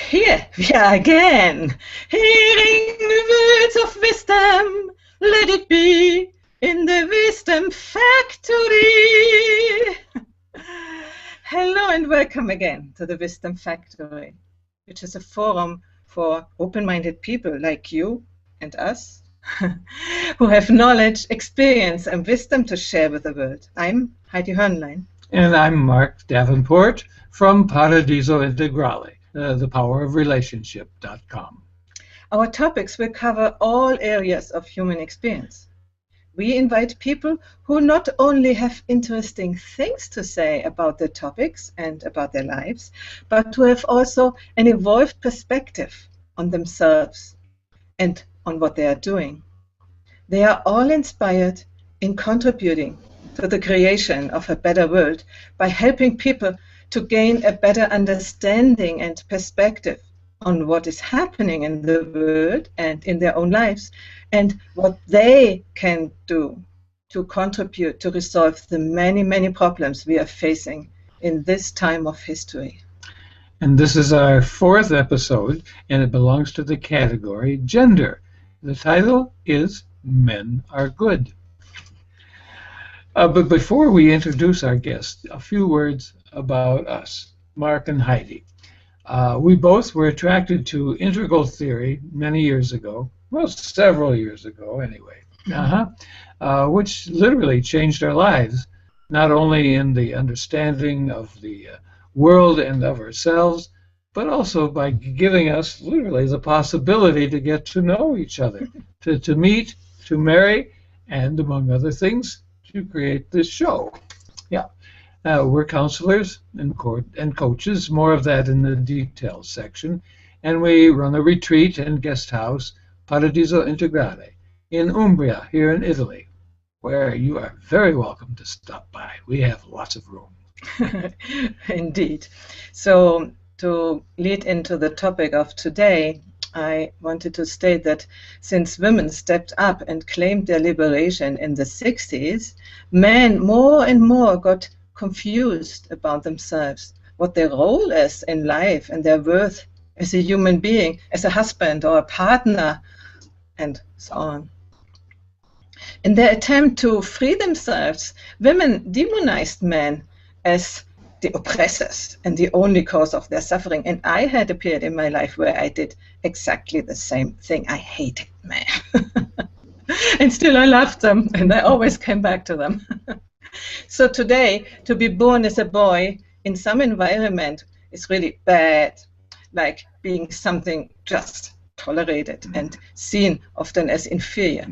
Here we are again, hearing the words of wisdom. Let it be in the Wisdom Factory. Hello and welcome again to the Wisdom Factory, which is a forum for open-minded people like you and us who have knowledge, experience, and wisdom to share with the world. I'm Heidi Hornlein. And I'm Mark Davenport from Paradiso Integrale, thepowerofrelationship.com. Our topics will cover all areas of human experience. We invite people who not only have interesting things to say about the topics and about their lives, but who have also an evolved perspective on themselves and on what they are doing. They are all inspired in contributing to the creation of a better world by helping people to gain a better understanding and perspective on what is happening in the world and in their own lives, and what they can do to contribute to resolve the many, many problems we are facing in this time of history. And this is our 4th episode, and it belongs to the category Gender. The title is Men Are Good. But before we introduce our guest, a few words about us, Mark and Heidi. We both were attracted to integral theory many years ago, well, several years ago anyway, which literally changed our lives, not only in the understanding of the world and of ourselves, but also by giving us literally the possibility to get to know each other, to meet, to marry, and among other things, to create this show. Yeah. We're counselors and coaches, more of that in the details section, and we run a retreat and guest house, Paradiso Integrale, in Umbria, here in Italy, where you are very welcome to stop by. We have lots of room. Indeed. So, to lead into the topic of today, I wanted to state that since women stepped up and claimed their liberation in the 60s, men more and more got confused about themselves, what their role is in life and their worth as a human being, as a husband or a partner, and so on. In their attempt to free themselves, women demonized men as the oppressors and the only cause of their suffering. And I had a period in my life where I did exactly the same thing. I hated men. And still I loved them, and I always came back to them. So today, to be born as a boy in some environment is really bad, like being something just tolerated and seen often as inferior.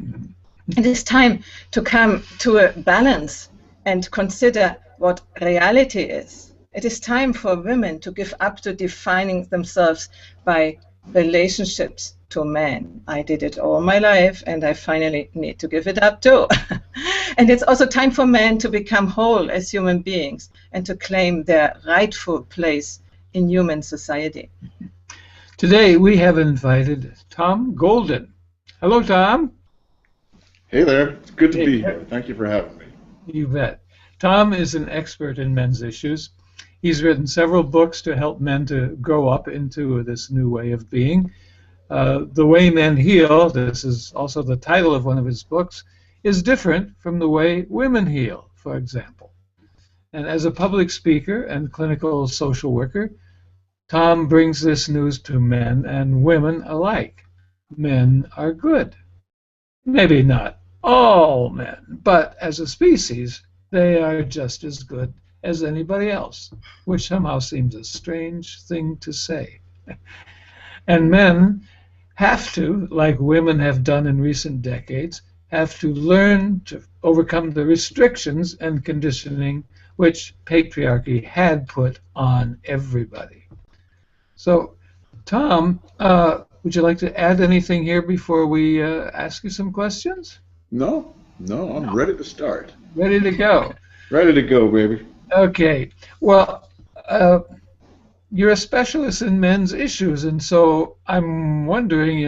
It is time to come to a balance and consider what reality is. It is time for women to give up to defining themselves by relationships to men. I did it all my life, and I finally need to give it up too. And it's also time for men to become whole as human beings and to claim their rightful place in human society. Today we have invited Tom Golden. Hello, Tom. Hey there. It's good to be here. Thank you for having me. You bet. Tom is an expert in men's issues. He's written several books to help men to grow up into this new way of being. The Way Men Heal, this is also the title of one of his books, is different from the way women heal, for example. And as a public speaker and clinical social worker, Tom brings this news to men and women alike. Men are good. Maybe not all men, but as a species, they are just as good as anybody else, which somehow seems a strange thing to say. And men have to, like women have done in recent decades, have to learn to overcome the restrictions and conditioning which patriarchy had put on everybody. So, Tom, would you like to add anything here before we ask you some questions? No, I'm ready to start. Ready to go. Ready to go, baby. Okay. Well, you're a specialist in men's issues, and so I'm wondering,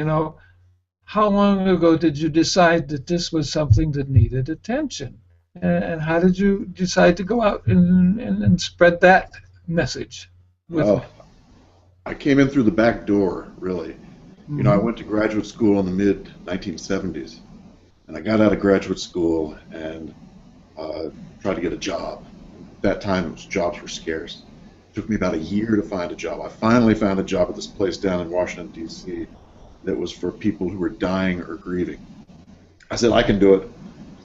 how long ago did you decide that this was something that needed attention? And how did you decide to go out and spread that message? I came in through the back door, really. You know, I went to graduate school in the mid-1970s, and I got out of graduate school and tried to get a job. At that time, jobs were scarce. It took me about a year to find a job. I finally found a job at this place down in Washington, D.C. that was for people who were dying or grieving. I said, I can do it.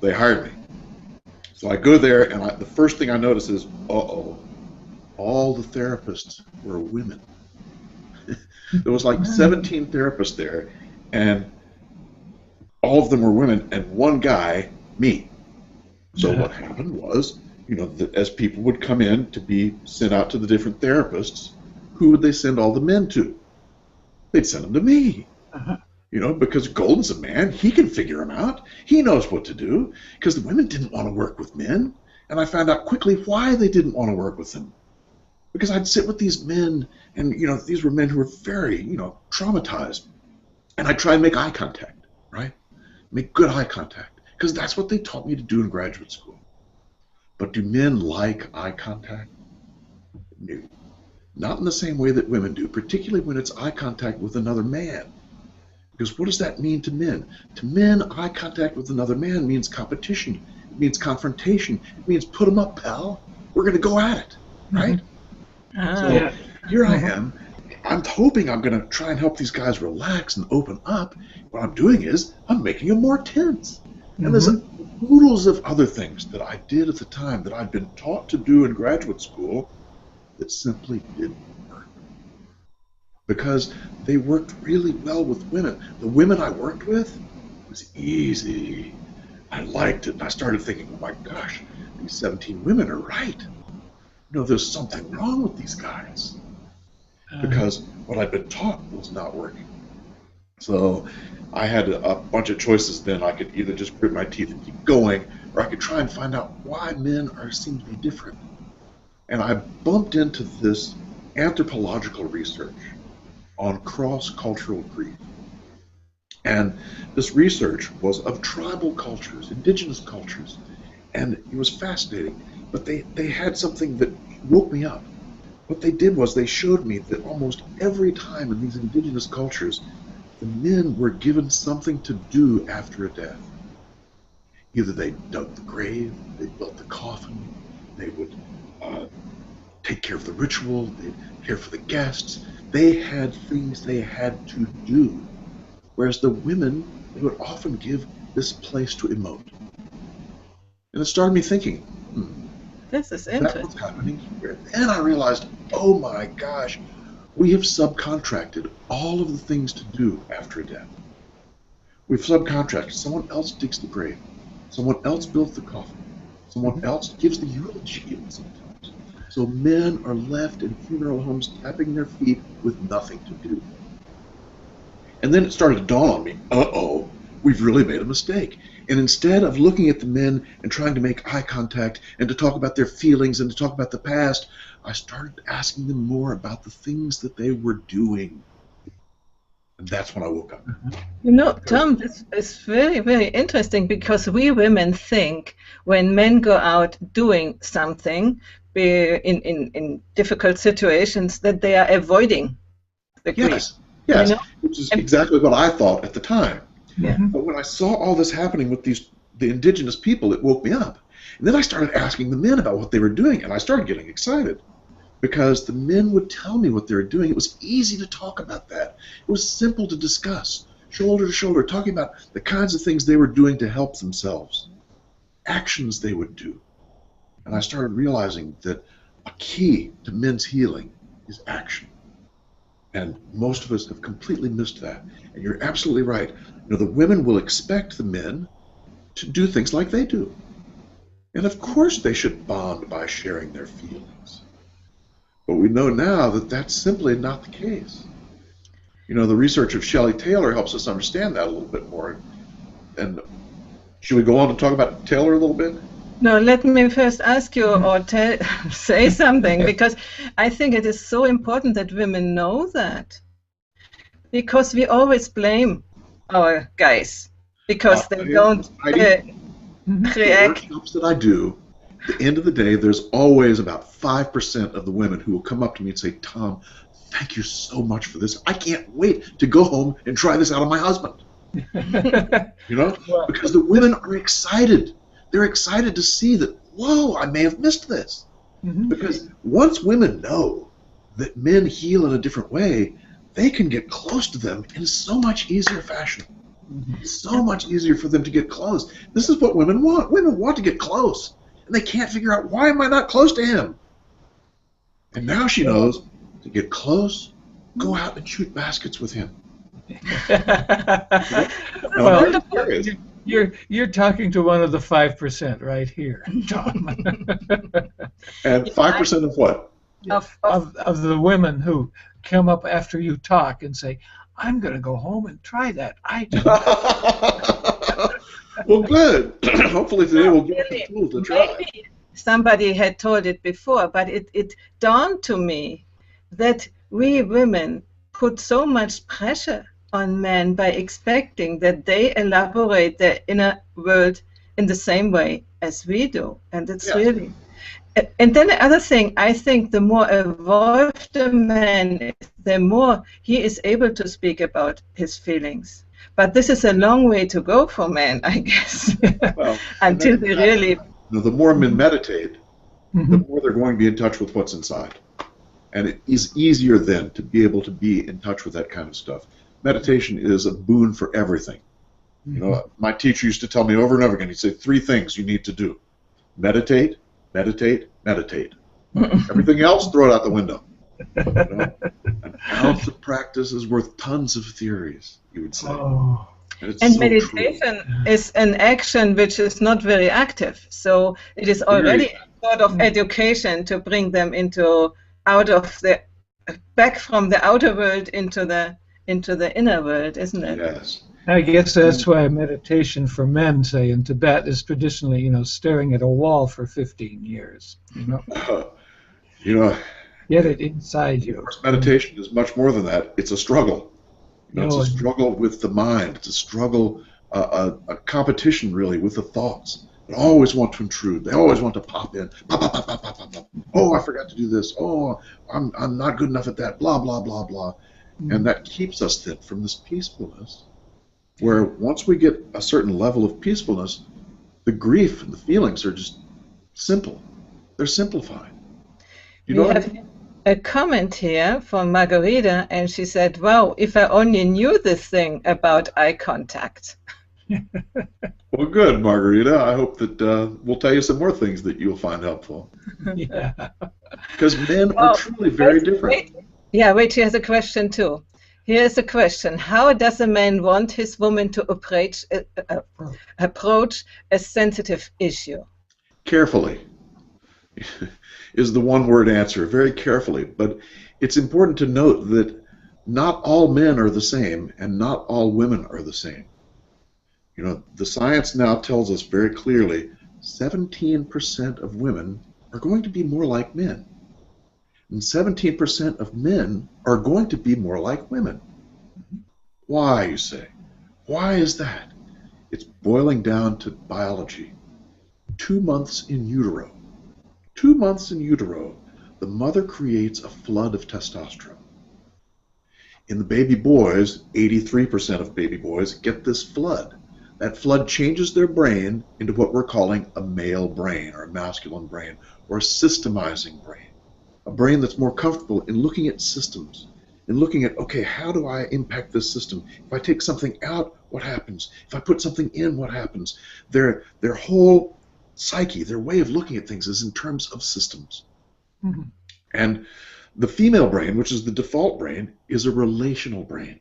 They hired me. So I go there, and the first thing I notice is, uh-oh, all the therapists were women. There was like 17 therapists there, and all of them were women, and one guy, me. So what happened was, you know, that as people would come in to be sent out to the different therapists, who would they send all the men to? They'd send them to me. You know, because Golden's a man, he can figure them out. He knows what to do, because the women didn't want to work with men, and I found out quickly why they didn't want to work with them. Because I'd sit with these men, and, you know, these were men who were very, you know, traumatized. And I'd try and make eye contact, right? Make good eye contact, because that's what they taught me to do in graduate school. But do men like eye contact? No. Not in the same way that women do, particularly when it's eye contact with another man. Because what does that mean to men? To men, eye contact with another man means competition. It means confrontation. It means put 'em up, pal. We're going to go at it, right? So here I am. I'm hoping I'm going to try and help these guys relax and open up. What I'm doing is I'm making them more tense. And there's oodles of other things that I did at the time that I'd been taught to do in graduate school that simply didn't work. Because they worked really well with women. The women I worked with, it was easy. I liked it. And I started thinking, oh my gosh, these 17 women are right. You know, there's something wrong with these guys. Because what I'd been taught was not working. So I had a bunch of choices then. I could either just grit my teeth and keep going, or I could try and find out why men seem to be different. And I bumped into this anthropological research on cross-cultural grief. And this research was of tribal cultures, indigenous cultures, and it was fascinating. But they had something that woke me up. What they did was they showed me that almost every time in these indigenous cultures, the men were given something to do after a death. Either they dug the grave, they built the coffin, they would take care of the ritual, they'd care for the guests. They had things they had to do. Whereas the women, they would often give this place to emote. And it started me thinking, this is interesting. that's what's happening here. And I realized, oh my gosh, we have subcontracted all of the things to do after a death. We've subcontracted. Someone else digs the grave. Someone else builds the coffin. Someone else gives the eulogy even sometimes. So men are left in funeral homes tapping their feet with nothing to do. And then it started to dawn on me, uh-oh, we've really made a mistake. And instead of looking at the men and trying to make eye contact and to talk about their feelings and to talk about the past, I started asking them more about the things that they were doing. And that's when I woke up. You know, Tom, this is very, very interesting because we women think when men go out doing something in difficult situations that they are avoiding the grief. Yes, You know? which is exactly what I thought at the time. Yeah. But when I saw all this happening with the indigenous people, it woke me up. And then I started asking the men about what they were doing, and I started getting excited because the men would tell me what they were doing. It was easy to talk about that. It was simple to discuss, shoulder to shoulder, talking about the kinds of things they were doing to help themselves, actions they would do. And I started realizing that a key to men's healing is action. And most of us have completely missed that. And you're absolutely right. You know, the women will expect the men to do things like they do. And of course they should bond by sharing their feelings. But we know now that that's simply not the case. You know, the research of Shelley Taylor helps us understand that a little bit more. And should we go on to talk about Taylor a little bit? No, let me first ask you or say something, because I think it is so important that women know that. Because we always blame our guys because they don't Heidi, react. the workshops that I do At the end of the day, there's always about 5% of the women who will come up to me and say, Tom, thank you so much for this. I can't wait to go home and try this out on my husband. You know, Well, because the women are excited. They're excited to see that, whoa, I may have missed this. mhm. Because once women know that men heal in a different way, they can get close to them in so much easier fashion. It's so much easier for them to get close. This is what women want. Women want to get close. And they can't figure out, why am I not close to him? And now she knows, to get close, go out and shoot baskets with him. Well, Serious. you're talking to one of the 5% right here, Tom. And 5% of what? of the women who come up after you talk and say, I'm going to go home and try that. I do. Well, good. Hopefully today we'll get the Really, tools to try. maybe somebody had told it before, but it dawned to me that we women put so much pressure on men by expecting that they elaborate their inner world in the same way as we do. And it's Yes. really. And then the other thing, I think the more evolved a man is, the more he is able to speak about his feelings. But this is a long way to go for men, I guess, Well, until they really. you know, the more men meditate, the Mhm. more they're going to be in touch with what's inside. And it is easier then to be able to be in touch with that kind of stuff. Meditation is a boon for everything. You know, my teacher used to tell me over and over again, he'd say 3 things you need to do. Meditate, meditate, meditate. Everything else, throw it out the window. You know? An ounce of practice is worth tons of theories, you would say. Oh. And it's And so true. meditation is an action which is not very active. So it is already a sort of education to bring them back from the outer world into the inner world, isn't it? Yes. I guess that's why meditation for men, say, in Tibet is traditionally, staring at a wall for 15 years. You know, Get it inside of you. course, meditation is much more than that. It's a struggle. It's No, a struggle with the mind. It's a struggle, a competition, really, with the thoughts. They always want to intrude. They always want to pop in. Pop, pop, pop, pop, pop, pop, pop. Oh, I forgot to do this. Oh, I'm not good enough at that. Blah, blah, blah, blah. And that keeps us then from this peacefulness, where once we get a certain level of peacefulness, the grief and the feelings are just simple. They're simplified. You know We what I have mean? a comment here from Margarita, and she said, wow, if I only knew this thing about eye contact. Well, good, Margarita. I hope that we'll tell you some more things that you'll find helpful. Yeah. Because men are truly very different. Wait, here's a question too. Here's a question. How does a man want his woman to approach a sensitive issue? Carefully is the one-word answer, very carefully. But it's important to note that not all men are the same and not all women are the same. You know, the science now tells us very clearly 17% of women are going to be more like men. And 17% of men are going to be more like women. Why, you say? Why is that? It's boiling down to biology. 2 months in utero. 2 months in utero, the mother creates a flood of testosterone. In the baby boys, 83% of baby boys get this flood. That flood changes their brain into what we're calling a male brain or a masculine brain or a systemizing brain. A brain that's more comfortable in looking at systems, in looking at, okay, how do I impact this system? If I take something out, what happens? If I put something in, what happens? Their whole psyche, their way of looking at things is in terms of systems. Mm-hmm. And the female brain, which is the default brain, is a relational brain.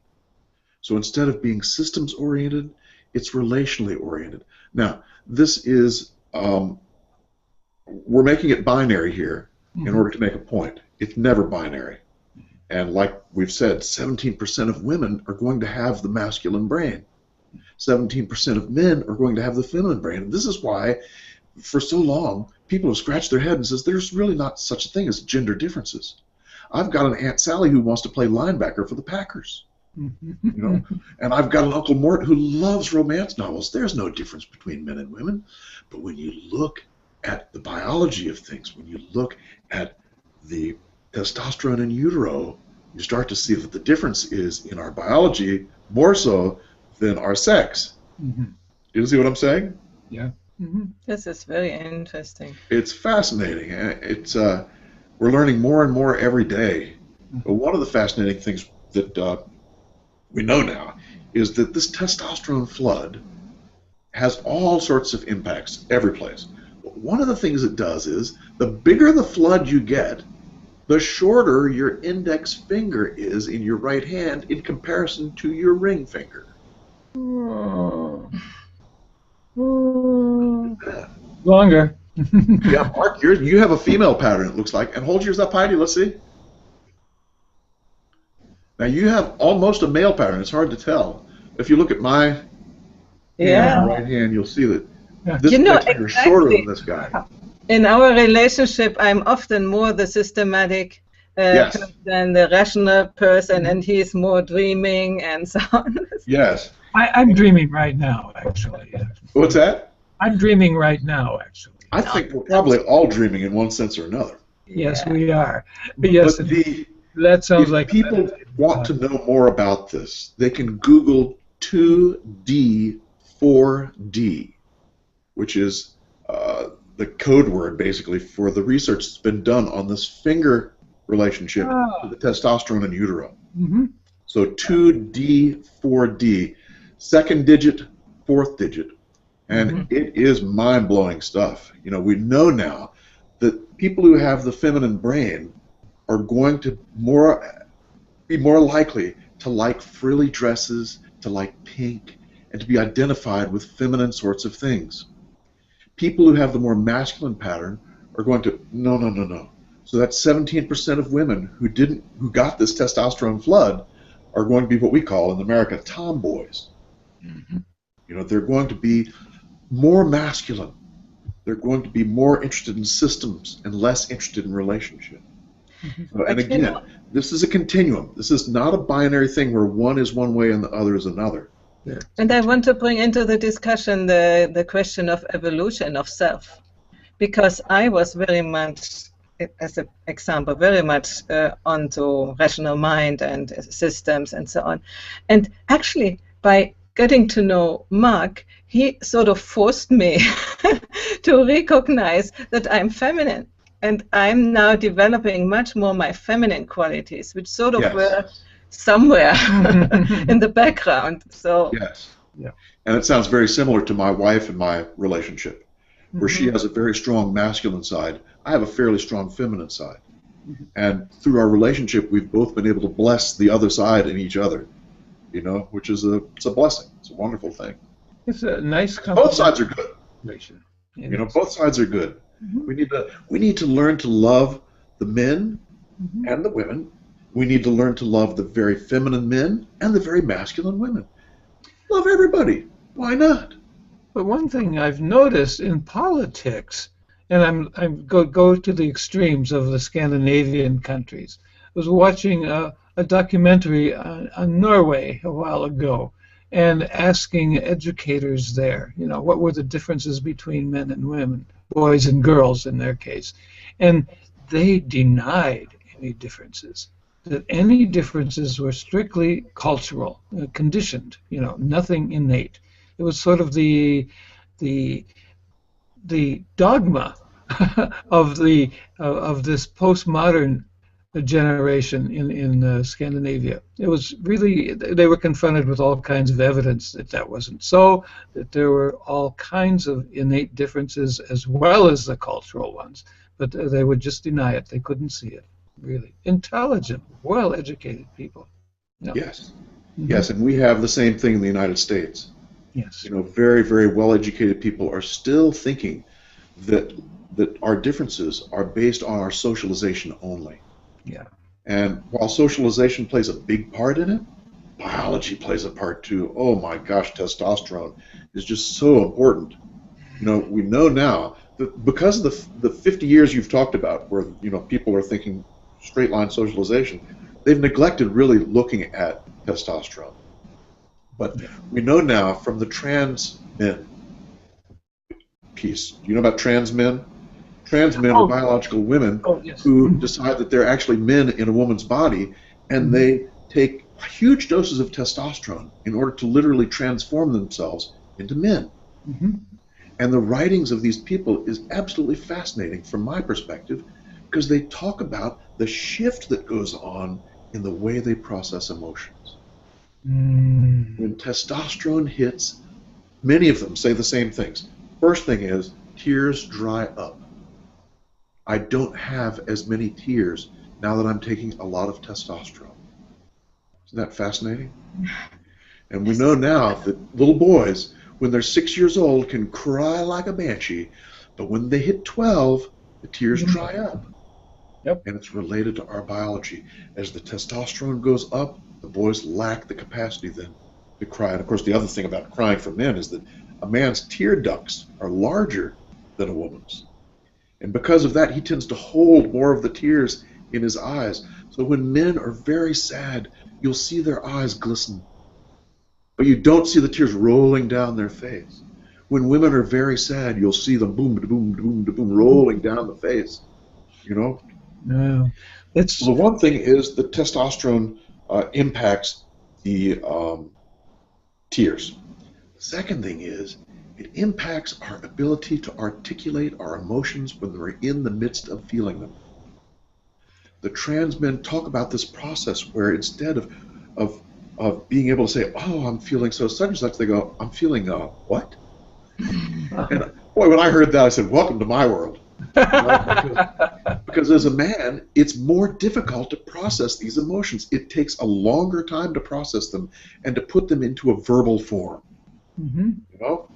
So instead of being systems-oriented, it's relationally oriented. Now, this is, we're making it binary here in order to make a point. It's never binary. And like we've said, 17% of women are going to have the masculine brain. 17% of men are going to have the feminine brain. And this is why, for so long, people have scratched their head and says, there's really not such a thing as gender differences. I've got an Aunt Sally who wants to play linebacker for the Packers. You know, and I've got an Uncle Mort who loves romance novels. There's no difference between men and women. But when you look at the biology of things, when you look at the testosterone in utero, you start to see that the difference is in our biology more so than our sex. Mm-hmm. You see what I'm saying? Yeah. Mm-hmm. This is very interesting. It's fascinating. It's we're learning more and more every day. But one of the fascinating things that we know now is that this testosterone flood has all sorts of impacts every place. But one of the things it does is the bigger the flood you get, the shorter your index finger is in your right hand in comparison to your ring finger. Longer. Yeah, Mark, you have a female pattern, it looks like. And hold yours up, Heidi, let's see. Now you have almost a male pattern. It's hard to tell. If you look at my right hand, you'll see that this index finger is shorter than this guy. In our relationship, I'm often more the systematic person, the rational person, and he's more dreaming and so on. Yes. I'm dreaming right now, actually. What's that? I'm dreaming right now, actually. I think we're probably all dreaming in one sense or another. Yes, we are. But yes, But that sounds like people want to know more about this, they can Google 2D, 4D, which is the code word basically for the research that's been done on this finger relationship to the testosterone in utero. Mm-hmm. So 2D, 4D, second digit, fourth digit. And it is mind-blowing stuff. You know, we know now that people who have the feminine brain are going to be more likely to like frilly dresses, to like pink, and to be identified with feminine sorts of things. People who have the more masculine pattern are going to no. So that's 17% of women who got this testosterone flood are going to be what we call in America tomboys. Mm-hmm. You know, they're going to be more masculine. They're going to be more interested in systems and less interested in relationship. So, and again, this is a continuum. This is not a binary thing where one is one way and the other is another. Yeah. And I want to bring into the discussion the question of evolution of self, because I was very much, as an example, very much onto rational mind and systems and so on. And actually, by getting to know Mark, he sort of forced me to recognize that I'm feminine. And I'm now developing much more my feminine qualities, which sort of were somewhere in the background. So yes, yeah, and it sounds very similar to my wife and my relationship, where she has a very strong masculine side. I have a fairly strong feminine side, and through our relationship, we've both been able to bless the other side in each other. You know, which is it's a blessing. It's a wonderful thing. It's a nice. Both sides are good. You know, both sides are good. We need to learn to love the men and the women. We need to learn to love the very feminine men and the very masculine women. Love everybody. Why not? But one thing I've noticed in politics, and I'm go to the extremes of the Scandinavian countries. I was watching a documentary on Norway a while ago, and asking educators there, you know, what were the differences between men and women, boys and girls in their case, and they denied any differences. That any differences were strictly cultural, conditioned, you know, nothing innate. It was sort of the dogma of this postmodern generation in Scandinavia. It was really, they were confronted with all kinds of evidence that wasn't so, that there were all kinds of innate differences as well as the cultural ones, but they would just deny it. They couldn't see it, really. Intelligent, well-educated people. Yeah. Yes. Yes, and we have the same thing in the United States. Yes. You know, very, very well-educated people are still thinking that our differences are based on our socialization only. Yeah. And while socialization plays a big part in it, biology plays a part too. Oh my gosh, testosterone is just so important. You know, we know now that because of the 50 years you've talked about where, you know, people are thinking straight line socialization, they've neglected really looking at testosterone. But we know now from the trans men piece. Do you know about trans men? Trans men are Oh, biological women oh yes. who decide that they're actually men in a woman's body, and they take huge doses of testosterone in order to literally transform themselves into men. Mm-hmm. And the writings of these people is absolutely fascinating from my perspective, because they talk about the shift that goes on in the way they process emotions. When testosterone hits, many of them say the same things. First thing is, tears dry up. I don't have as many tears now that I'm taking a lot of testosterone. Isn't that fascinating? And we know now that little boys, when they're 6 years old, can cry like a banshee, but when they hit 12, the tears dry up. Yep. And it's related to our biology. As the testosterone goes up, the boys lack the capacity then to cry. And of course, the other thing about crying for men is that a man's tear ducts are larger than a woman's. And because of that, he tends to hold more of the tears in his eyes. So when men are very sad, you'll see their eyes glisten, but you don't see the tears rolling down their face. When women are very sad, you'll see them boom, boom, boom, boom, rolling down the face. You know. No, it's So the one thing is that testosterone impacts the tears. The second thing is it impacts our ability to articulate our emotions when we're in the midst of feeling them. The trans men talk about this process where instead of being able to say, oh, I'm feeling so such and such, they go, I'm feeling what? And boy, when I heard that, I said, welcome to my world. Because as a man, it's more difficult to process these emotions. It takes a longer time to process them and to put them into a verbal form. Mm-hmm. You know?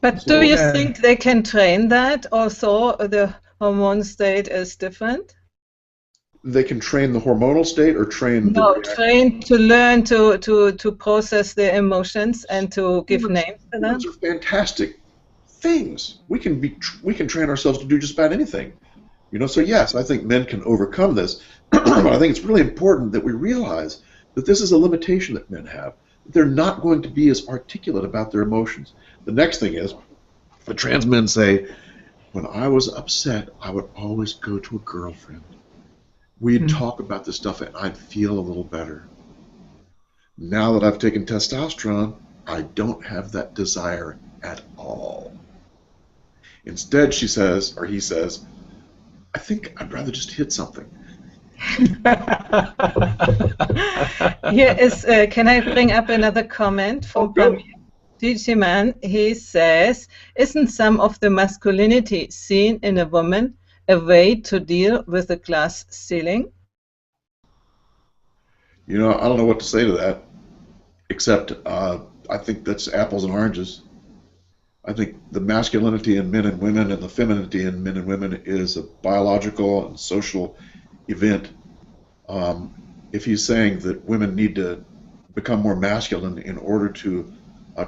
But So, do you think they can train that? Also, the hormone state is different? they can train the hormonal state or train the No, reaction? train to learn to process their emotions and to give names to them. Those are fantastic things. We can train ourselves to do just about anything. You know, so yes, I think men can overcome this, but I think it's really important that we realize that this is a limitation that men have. They're not going to be as articulate about their emotions. The next thing is, the trans men say, when I was upset, I would always go to a girlfriend. We'd talk about this stuff and I'd feel a little better. Now that I've taken testosterone, I don't have that desire at all. Instead, she says, or he says, I think I'd rather just hit something. Here is, can I bring up another comment from Digiman? He says, isn't some of the masculinity seen in a woman a way to deal with the glass ceiling? You know, I don't know what to say to that, except I think that's apples and oranges. I think the masculinity in men and women and the femininity in men and women is a biological and social event. If he's saying that women need to become more masculine in order to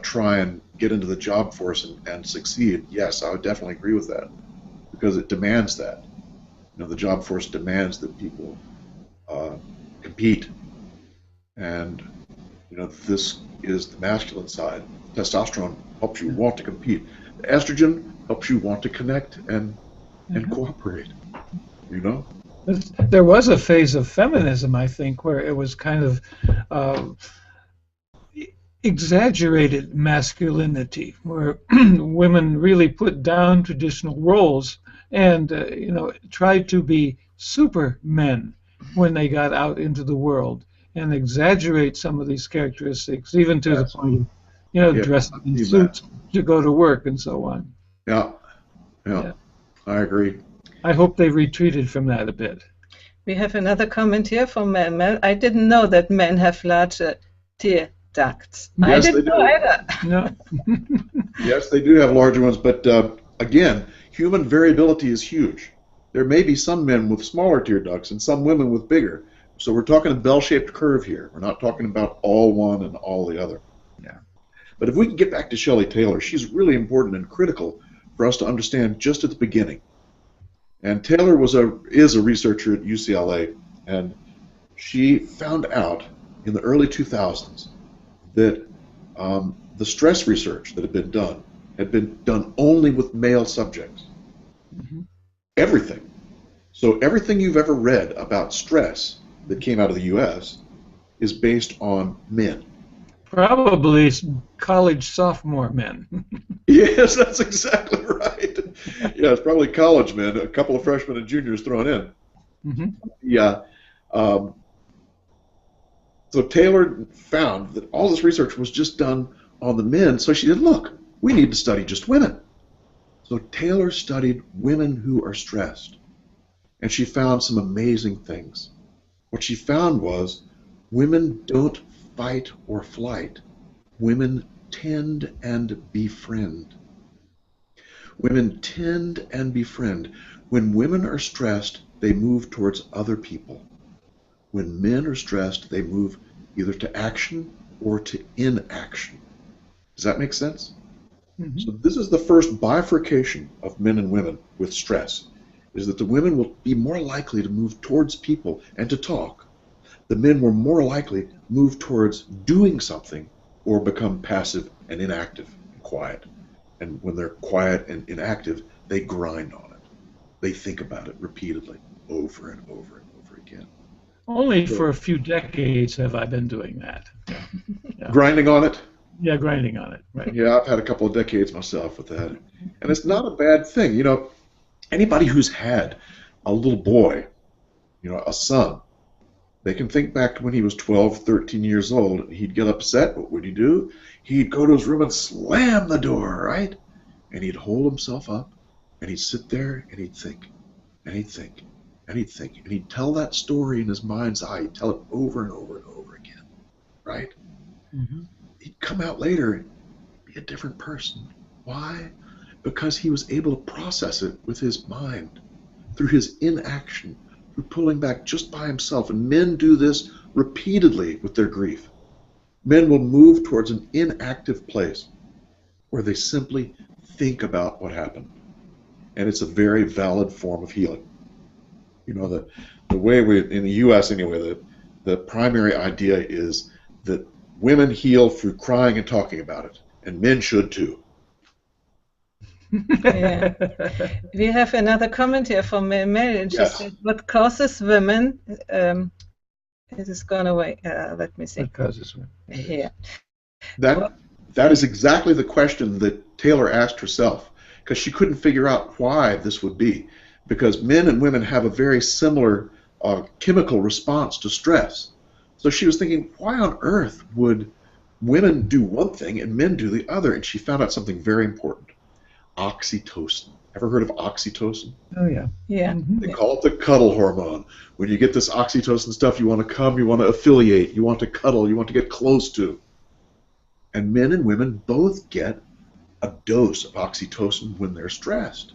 try and get into the job force and succeed, yes, I would definitely agree with that, because it demands that. You know, the job force demands that people compete, and you know, this is the masculine side. Testosterone helps you want to compete. Estrogen helps you want to connect and cooperate. You know. There was a phase of feminism, I think, where it was kind of exaggerated masculinity, where women really put down traditional roles and you know, tried to be supermen when they got out into the world, and exaggerate some of these characteristics, even to the point of, you know, dressing in suits to go to work and so on. Yeah, I agree. I hope they retreated from that a bit. We have another comment here from Mel. I didn't know that men have larger tear ducts. Yes, I didn't know either. No. Yes, they do have larger ones, but again, human variability is huge. There may be some men with smaller tear ducts and some women with bigger. So we're talking a bell-shaped curve here. We're not talking about all one and all the other. Yeah. But if we can get back to Shelley Taylor, she's really important and critical for us to understand just at the beginning. And Taylor is a researcher at UCLA, and she found out in the early 2000s that the stress research that had been done only with male subjects. everything. So everything you've ever read about stress that came out of the U.S. is based on men. Probably college sophomore men. Yes, that's exactly right. Yeah, it's probably college men, a couple of freshmen and juniors thrown in. Mm-hmm. Yeah. Um, so Taylor found that all this research was just done on the men, so she said, look, we need to study just women. So Taylor studied women who are stressed, and she found some amazing things. What she found was women don't fight or flight. Women tend and befriend. Women tend and befriend. When women are stressed, they move towards other people. When men are stressed, they move either to action or to inaction. Does that make sense? Mm-hmm. So this is the first bifurcation of men and women with stress, is that the women will be more likely to move towards people and to talk. The men were more likely to move towards doing something or become passive and inactive and quiet. And when they're quiet and inactive, they grind on it. They think about it repeatedly, over and over and over again. Only for a few decades have I been doing that. Yeah. Grinding on it? Yeah, grinding on it. Right. Yeah, I've had a couple of decades myself with that. And it's not a bad thing. You know, anybody who's had a little boy, you know, a son, they can think back to when he was 12, 13 years old, and he'd get upset. What would he do? He'd go to his room and slam the door, right? And he'd hold himself up, and he'd sit there, and he'd think, and he'd think, and he'd think, and he'd tell that story in his mind's eye. He'd tell it over and over and over again, right? Mm-hmm. He'd come out later and be a different person. Why? Because he was able to process it with his mind, through his inaction, through pulling back just by himself. And men do this repeatedly with their grief. Men will move towards an inactive place where they simply think about what happened. And it's a very valid form of healing. You know, the way we, in the U.S. anyway, the primary idea is that women heal through crying and talking about it, and men should too. Yeah. We have another comment here from Mary, and she Yes. said, what causes women, it has gone away, let me see. What causes women? Here. That is exactly the question that Taylor asked herself, because she couldn't figure out why this would be, because men and women have a very similar chemical response to stress. So she was thinking, why on earth would women do one thing and men do the other? And she found out something very important. Oxytocin. Ever heard of oxytocin? Oh, yeah. Yeah. Mm-hmm. They call it the cuddle hormone. When you get this oxytocin stuff, you want to come, you want to affiliate, you want to cuddle, you want to get close to. And men and women both get a dose of oxytocin when they're stressed.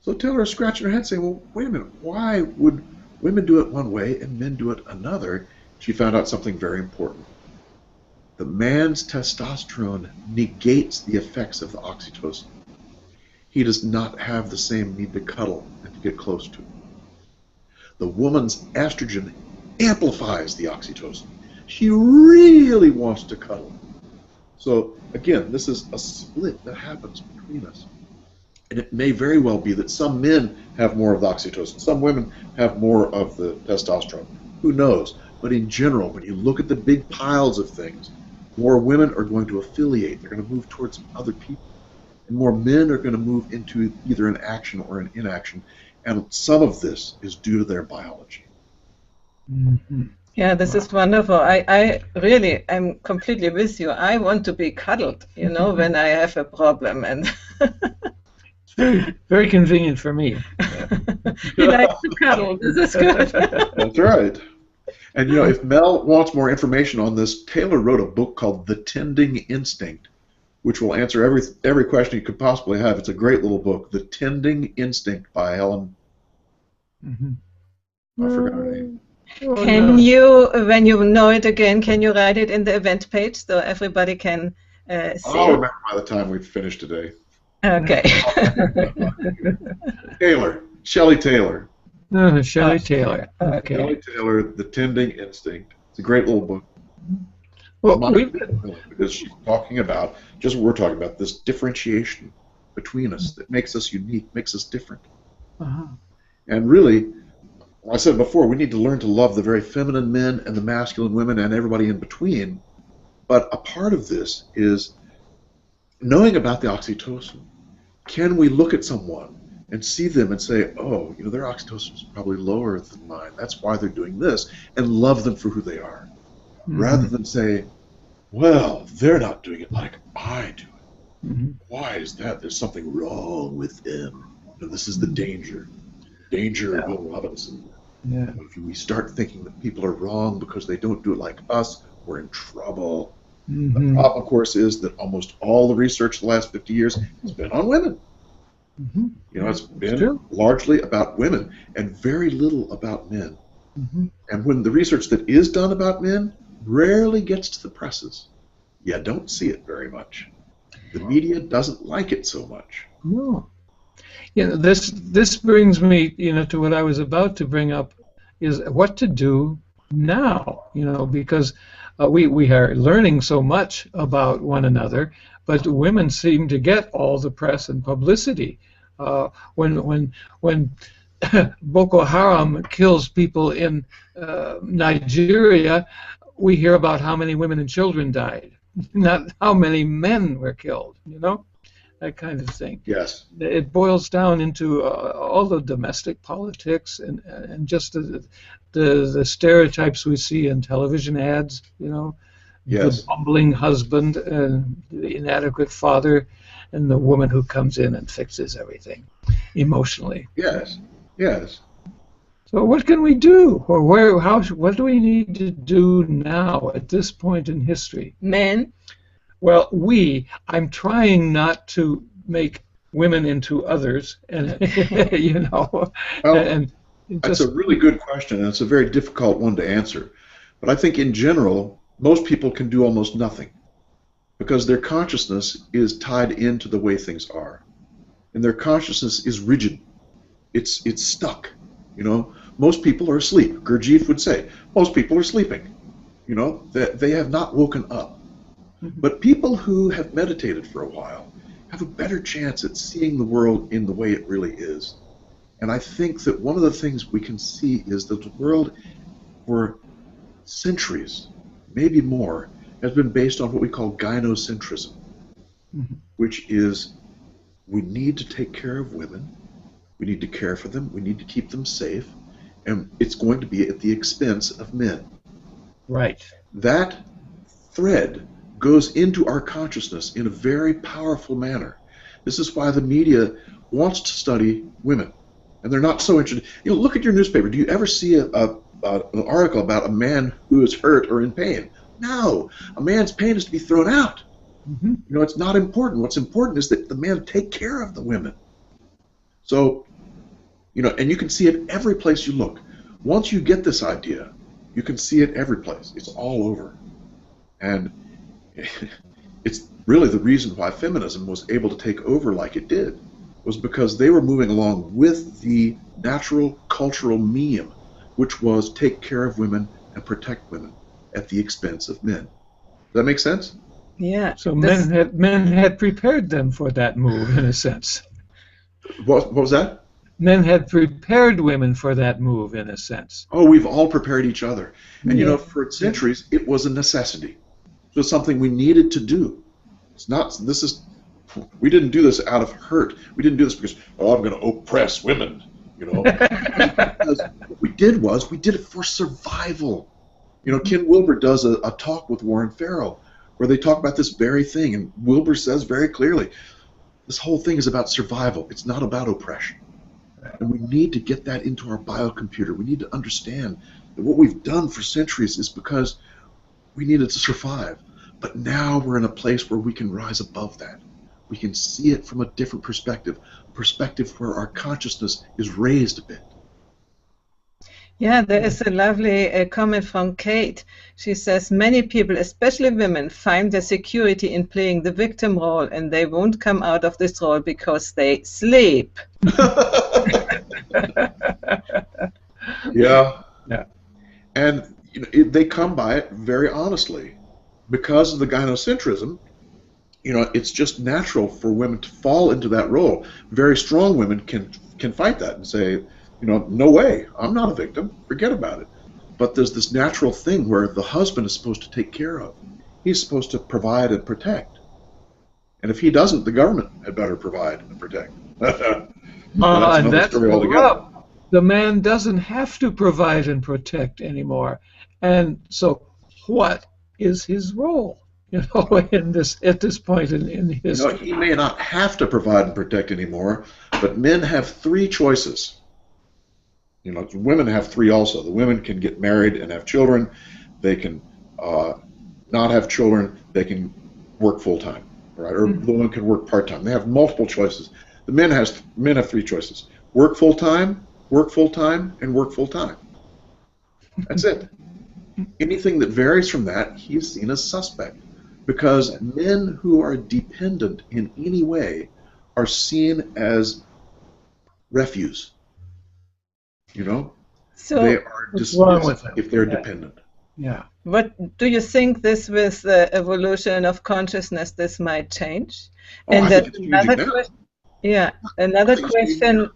So Taylor is scratching her head saying, well, wait a minute, why would women do it one way and men do it another? She found out something very important. The man's testosterone negates the effects of the oxytocin. He does not have the same need to cuddle and to get close to. The woman's estrogen amplifies the oxytocin. She really wants to cuddle. So again, this is a split that happens between us. And it may very well be that some men have more of the oxytocin, some women have more of the testosterone. Who knows? But in general, when you look at the big piles of things, more women are going to affiliate. They're going to move towards other people. And more men are going to move into either an action or an inaction. And some of this is due to their biology. Mm-hmm. Yeah, this is wonderful. I'm completely with you. I want to be cuddled, you know, when I have a problem. And It's very, very convenient for me. he likes to cuddle. This is good. That's right. And you know, if Mel wants more information on this, Taylor wrote a book called The Tending Instinct, which will answer every question you could possibly have. It's a great little book, The Tending Instinct by Helen. Mm-hmm. I forgot her name. Can you, when you know it again, can you write it in the event page so everybody can see I'll it? remember by the time we finish today. Okay. Taylor, Shelley Taylor. No, Shelley Taylor. Okay. Shelley Taylor, The Tending Instinct. It's a great little book. Well, Really, because she's talking about just what we're talking about, this differentiation between us that makes us unique, makes us different. Uh-huh. And really, I said before, we need to learn to love the very feminine men and the masculine women and everybody in between. But a part of this is knowing about the oxytocin. Can we look at someone and see them and say, oh, their oxytocin is probably lower than mine. That's why they're doing this, and love them for who they are, rather than say, well, they're not doing it like I do it. Why is that? There's something wrong with them. This is the danger. Danger will love us. And if we start thinking that people are wrong because they don't do it like us, we're in trouble. The problem, of course, is that almost all the research the last 50 years has been on women. It's been largely about women and very little about men. And when the research that is done about men rarely gets to the presses, you don't see it very much. The media doesn't like it so much. No. This brings me, to what I was about to bring up, is what to do now. Because we are learning so much about one another, but women seem to get all the press and publicity. When Boko Haram kills people in Nigeria, we hear about how many women and children died, not how many men were killed, that kind of thing. Yes. It boils down into all the domestic politics and just the stereotypes we see in television ads, Yes. The bumbling husband and the inadequate father, and the woman who comes in and fixes everything emotionally. Yes. So what can we do, or what do we need to do now at this point in history? Men? Well, I'm trying not to make women into others, and Well, and that's a really good question, and it's a very difficult one to answer. But I think in general, most people can do almost nothing, because their consciousness is tied into the way things are, and their consciousness is rigid. It's stuck. Most people are asleep. Gurdjieff would say most people are sleeping. They have not woken up. But people who have meditated for a while have a better chance at seeing the world in the way it really is. And I think that one of the things we can see is that the world for centuries, maybe more, has been based on what we call gynocentrism, which is we need to take care of women, we need to care for them, we need to keep them safe, and it's going to be at the expense of men. Right. That thread goes into our consciousness in a very powerful manner. This is why the media wants to study women, and they're not so interested. Look at your newspaper. Do you ever see an article about a man who is hurt or in pain? No. A man's pain is to be thrown out. It's not important. What's important is that the men take care of the women. So, and you can see it every place you look. Once you get this idea, you can see it every place. It's all over. And it's really the reason why feminism was able to take over like it did, was because they were moving along with the natural cultural meme, which was take care of women and protect women at the expense of men. Does that make sense? Yeah. So men had prepared them for that move, in a sense. What was that? Men had prepared women for that move, in a sense. Oh, we've all prepared each other. And for centuries, it was a necessity. It was something we needed to do. We didn't do this out of hurt. We didn't do this because, I'm going to oppress women, Because what we did was, we did it for survival. Ken Wilber does a talk with Warren Farrell where they talk about this very thing, and Wilber says very clearly, this whole thing is about survival. It's not about oppression. And we need to get that into our biocomputer. We need to understand that what we've done for centuries is because we needed to survive. But now we're in a place where we can rise above that. We can see it from a different perspective, a perspective where our consciousness is raised a bit. Yeah, there is a lovely comment from Kate. She says, many people, especially women, find their security in playing the victim role, and they won't come out of this role because they sleep. Yeah. Yeah. And they come by it very honestly. Because of the gynocentrism, it's just natural for women to fall into that role. Very strong women can fight that and say, no way, I'm not a victim, forget about it. But there's this natural thing where the husband is supposed to take care of. He's supposed to provide and protect. And if he doesn't, the government had better provide and protect. That's and that's story the altogether. rub. The man doesn't have to provide and protect anymore. And so what is his role? In this at this point in history. He may not have to provide and protect anymore, but men have three choices. Women have three also. The women can get married and have children. They can not have children. They can work full time, right? Or the woman can work part time. They have multiple choices. The men have three choices: work full time, and work full time. That's it. Anything that varies from that, he's seen as suspect. Because men who are dependent in any way are seen as refuse. So they are dismissed if they're dependent. Yeah. What do you think this, with the evolution of consciousness, this might change? I think it's changing now. Another question.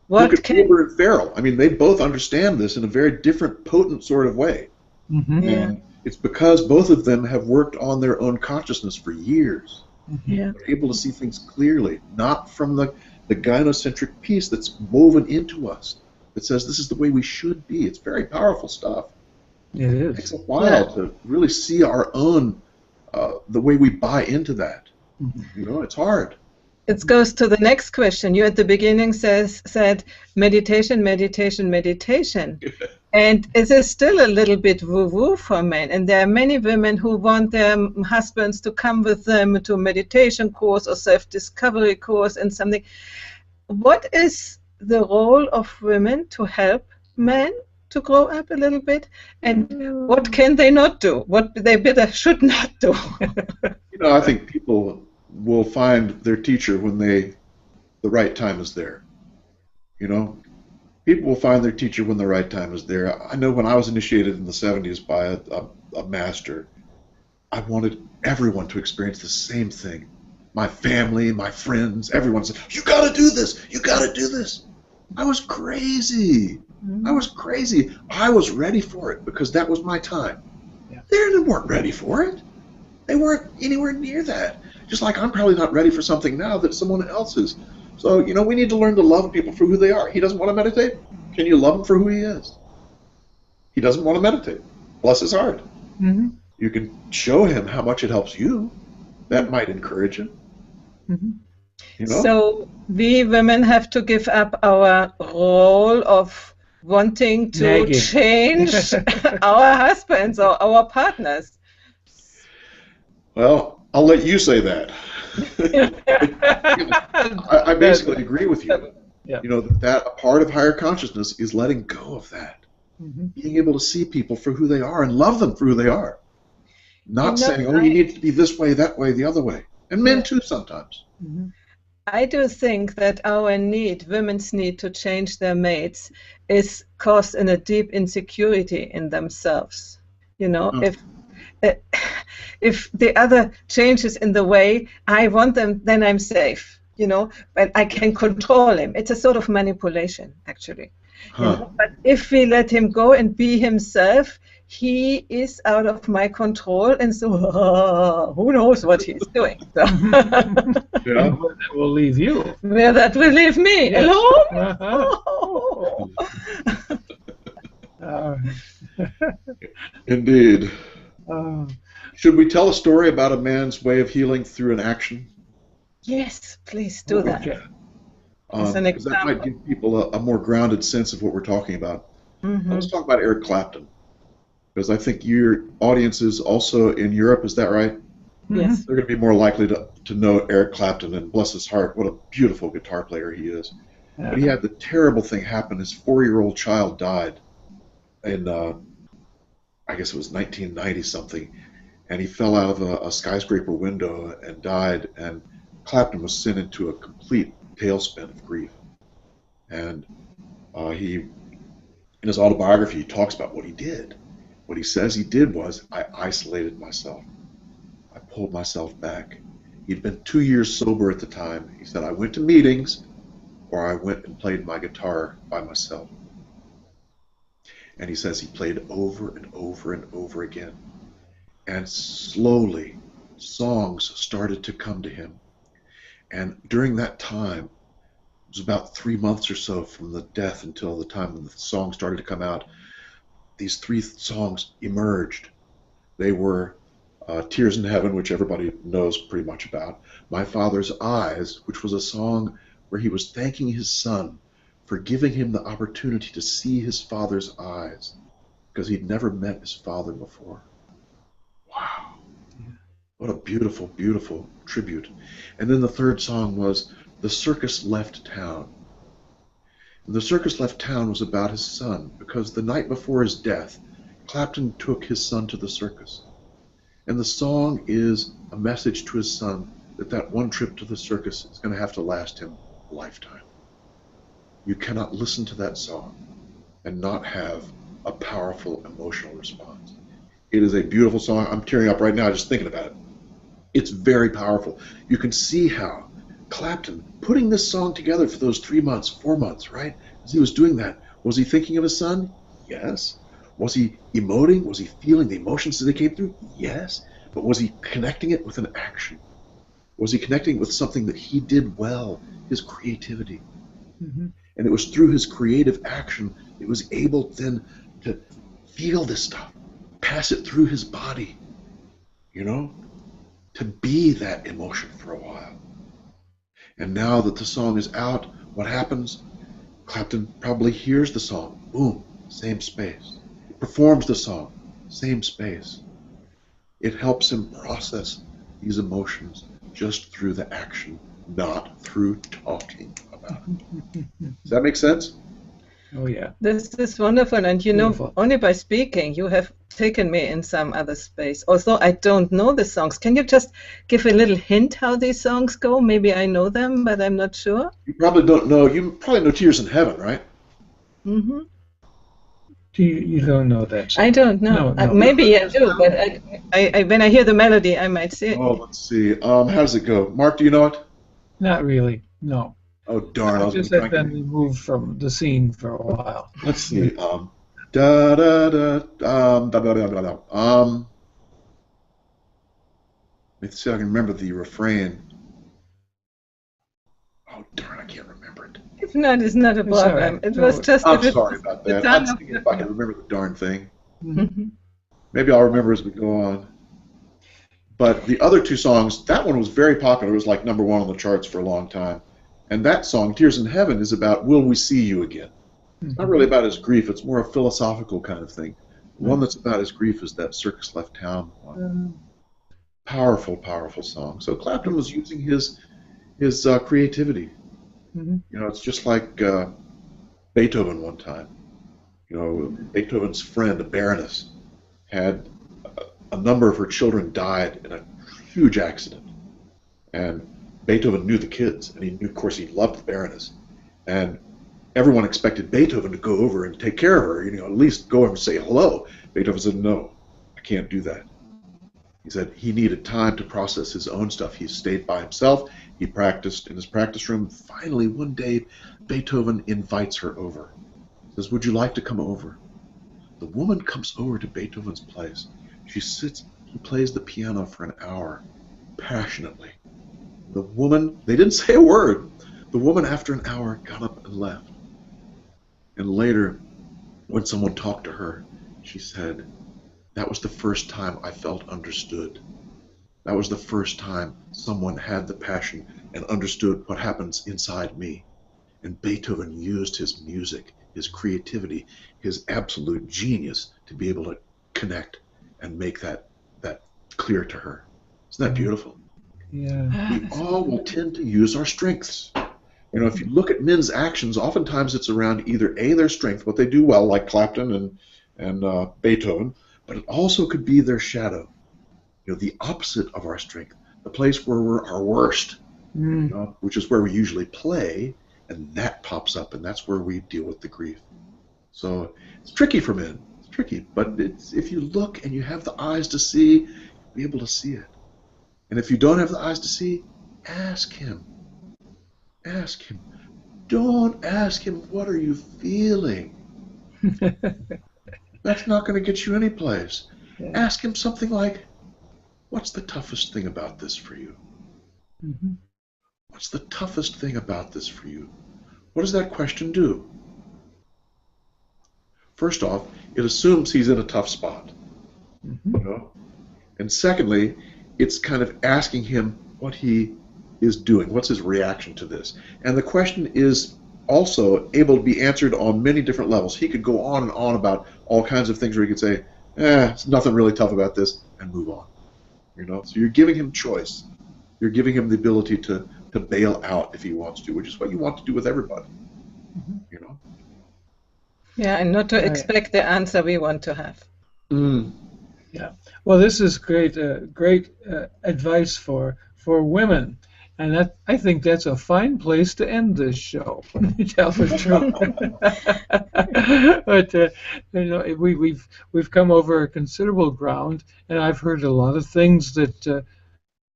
Look at Wilbur and Farrell. I mean, they both understand this in a very different, potent sort of way. Mm-hmm. And it's because both of them have worked on their own consciousness for years. Yeah. They're able to see things clearly, not from the gynocentric piece that's woven into us that says this is the way we should be. It's very powerful stuff. It is. It takes a while to really see our own, the way we buy into that. Mm-hmm. It's hard. It goes to the next question. You at the beginning said meditation. And it is still a little bit woo-woo for men. And there are many women who want their husbands to come with them to a meditation course or self-discovery course and something. What is the role of women to help men to grow up a little bit? And what can they not do? What they should not do? I think people will find their teacher when the right time is there. People will find their teacher when the right time is there. I know when I was initiated in the 70s by a master, I wanted everyone to experience the same thing. My family, my friends, everyone said, you got to do this, you got to do this. I was crazy. I was ready for it because that was my time. Yeah. They weren't ready for it. They weren't anywhere near that. Just like I'm probably not ready for something now that someone else is. So, we need to learn to love people for who they are. He doesn't want to meditate. Can you love him for who he is? He doesn't want to meditate. Bless his heart. Mm-hmm. You can show him how much it helps you. That might encourage him. Mm-hmm. So we women have to give up our role of wanting to change our husbands or our partners. Well, I'll let you say that. I basically agree with you. Yeah. That a part of higher consciousness is letting go of that. Mm-hmm. Being able to see people for who they are and love them for who they are. Not saying, you need to be this way, that way, the other way. And men too sometimes. Mm-hmm. I do think that women's need to change their mates, is caused in a deep insecurity in themselves. If the other changes in the way I want them, then I'm safe, but I can control him. It's a sort of manipulation, actually. But if we let him go and be himself, he is out of my control, and so who knows what he's doing. So. Yeah. Where that will leave you. Where that will leave me. Yes. Alone? Indeed. Should we tell a story about a man's way of healing through an action? Yes, please do that. Okay. As an example. That might give people a more grounded sense of what we're talking about. Mm-hmm. Let's talk about Eric Clapton, because I think your audiences also in Europe, is that right? Yes. They're going to be more likely to know Eric Clapton, and bless his heart, what a beautiful guitar player he is. But he had the terrible thing happen. His 4-year-old child died in, I guess it was 1990 something, and he fell out of a skyscraper window and died, and Clapton was sent into a complete tailspin of grief. And in his autobiography, he talks about what he did. What he says he did was, I isolated myself. I pulled myself back. He'd been 2 years sober at the time. He said, I went to meetings or I went and played my guitar by myself. And he says he played over and over and over again. And slowly, songs started to come to him. And during that time, it was about 3 months or so from the death until the time when the song started to come out, these 3 songs emerged. They were Tears in Heaven, which everybody knows pretty much about, My Father's Eyes, which was a song where he was thanking his son for giving him the opportunity to see his father's eyes, because he'd never met his father before. Wow. What a beautiful, beautiful tribute. And then the 3rd song was The Circus Left Town. And The Circus Left Town was about his son, because the night before his death, Clapton took his son to the circus. And the song is a message to his son that one trip to the circus is going to have to last him a lifetime. You cannot listen to that song and not have a powerful emotional response. It is a beautiful song. I'm tearing up right now just thinking about it. It's very powerful. You can see how Clapton, putting this song together for those 3 months, 4 months, right? As he was doing that, was he thinking of his son? Yes. Was he emoting? Was he feeling the emotions that they came through? Yes. But was he connecting it with an action? Was he connecting it with something that he did well, his creativity? Mm-hmm. And it was through his creative action that he was able then to feel this stuff, pass it through his body, to be that emotion for a while. And now that the song is out, what happens? Clapton probably hears the song, boom, same space. Performs the song, same space. It helps him process these emotions just through the action, not through talking about it. Does that make sense? Oh, yeah. This is wonderful. And Beautiful. only by speaking, you have taken me in some other space. Although I don't know the songs. Can you just give a little hint how these songs go? Maybe I know them, but I'm not sure. You probably don't know. You probably know Tears in Heaven, right? Mm-hmm. You don't know that song? I don't know. No. Maybe I do, but I when I hear the melody, I might see it. Oh, let's see. How does it go? Mark, do you know it? Not really, no. Oh, darn. I was Just going had to try been removed from the scene for a while. Let's see. Da da da da da da da da. Let's see if I can remember the refrain. Oh, darn, I can't remember it. If not, it's not a It's all problem. right. It was just. I'm sorry about that. I'm tongue of thinking if I can remember the darn thing. Mm-hmm. Maybe I'll remember as we go on. But the other 2 songs, that one was very popular. It was like #1 on the charts for a long time. And that song, Tears in Heaven, is about will we see you again? It's not really about his grief. It's more a philosophical kind of thing. The one that's about his grief is that Circus Left Town one. Powerful, powerful song. So Clapton was using his creativity. Mm-hmm. It's just like Beethoven one time. Beethoven's friend, a baroness, had a number of her children died in a huge accident. And Beethoven knew the kids, and he knew, of course, he loved the baroness. And everyone expected Beethoven to go over and take care of her, at least go over and say hello. Beethoven said, no, I can't do that. He said he needed time to process his own stuff. He stayed by himself. He practiced in his practice room. Finally, one day, Beethoven invites her over. He says, would you like to come over? The woman comes over to Beethoven's place. She sits, he plays the piano for an hour, passionately. The woman, they didn't say a word. The woman, after an hour, got up and left. And later, when someone talked to her, she said, that was the first time I felt understood. That was the first time someone had the passion and understood what happens inside me. And Beethoven used his music, his creativity, his absolute genius to be able to connect and make that clear to her. Isn't that beautiful? Yeah. We all will tend to use our strengths. If you look at men's actions, oftentimes it's around either A, their strength, what they do well, like Clapton and Beethoven, but it also could be their shadow, the opposite of our strength, the place where we're our worst, which is where we usually play, and that pops up, and that's where we deal with the grief. So it's tricky for men. Tricky, but if you look and you have the eyes to see, you'll be able to see it. And if you don't have the eyes to see, ask him. Ask him. Don't ask him, what are you feeling? That's not going to get you anyplace. Yeah. Ask him something like, what's the toughest thing about this for you? Mm-hmm. What's the toughest thing about this for you? What does that question do? First off, it assumes he's in a tough spot. Mm-hmm. You know? And secondly, it's kind of asking him what he is doing. What's his reaction to this? And the question is also able to be answered on many different levels. He could go on and on about all kinds of things where he could say, it's nothing really tough about this, and move on. You know? So you're giving him choice. You're giving him the ability to bail out if he wants to, which is what you want to do with everybody. Mm-hmm. You know? Yeah, and not to Right. expect the answer we want to have. Yeah. Well, this is great advice for women, and that, I think that's a fine place to end this show. To tell the truth. But you know, we've come over considerable ground, and I've heard a lot of things that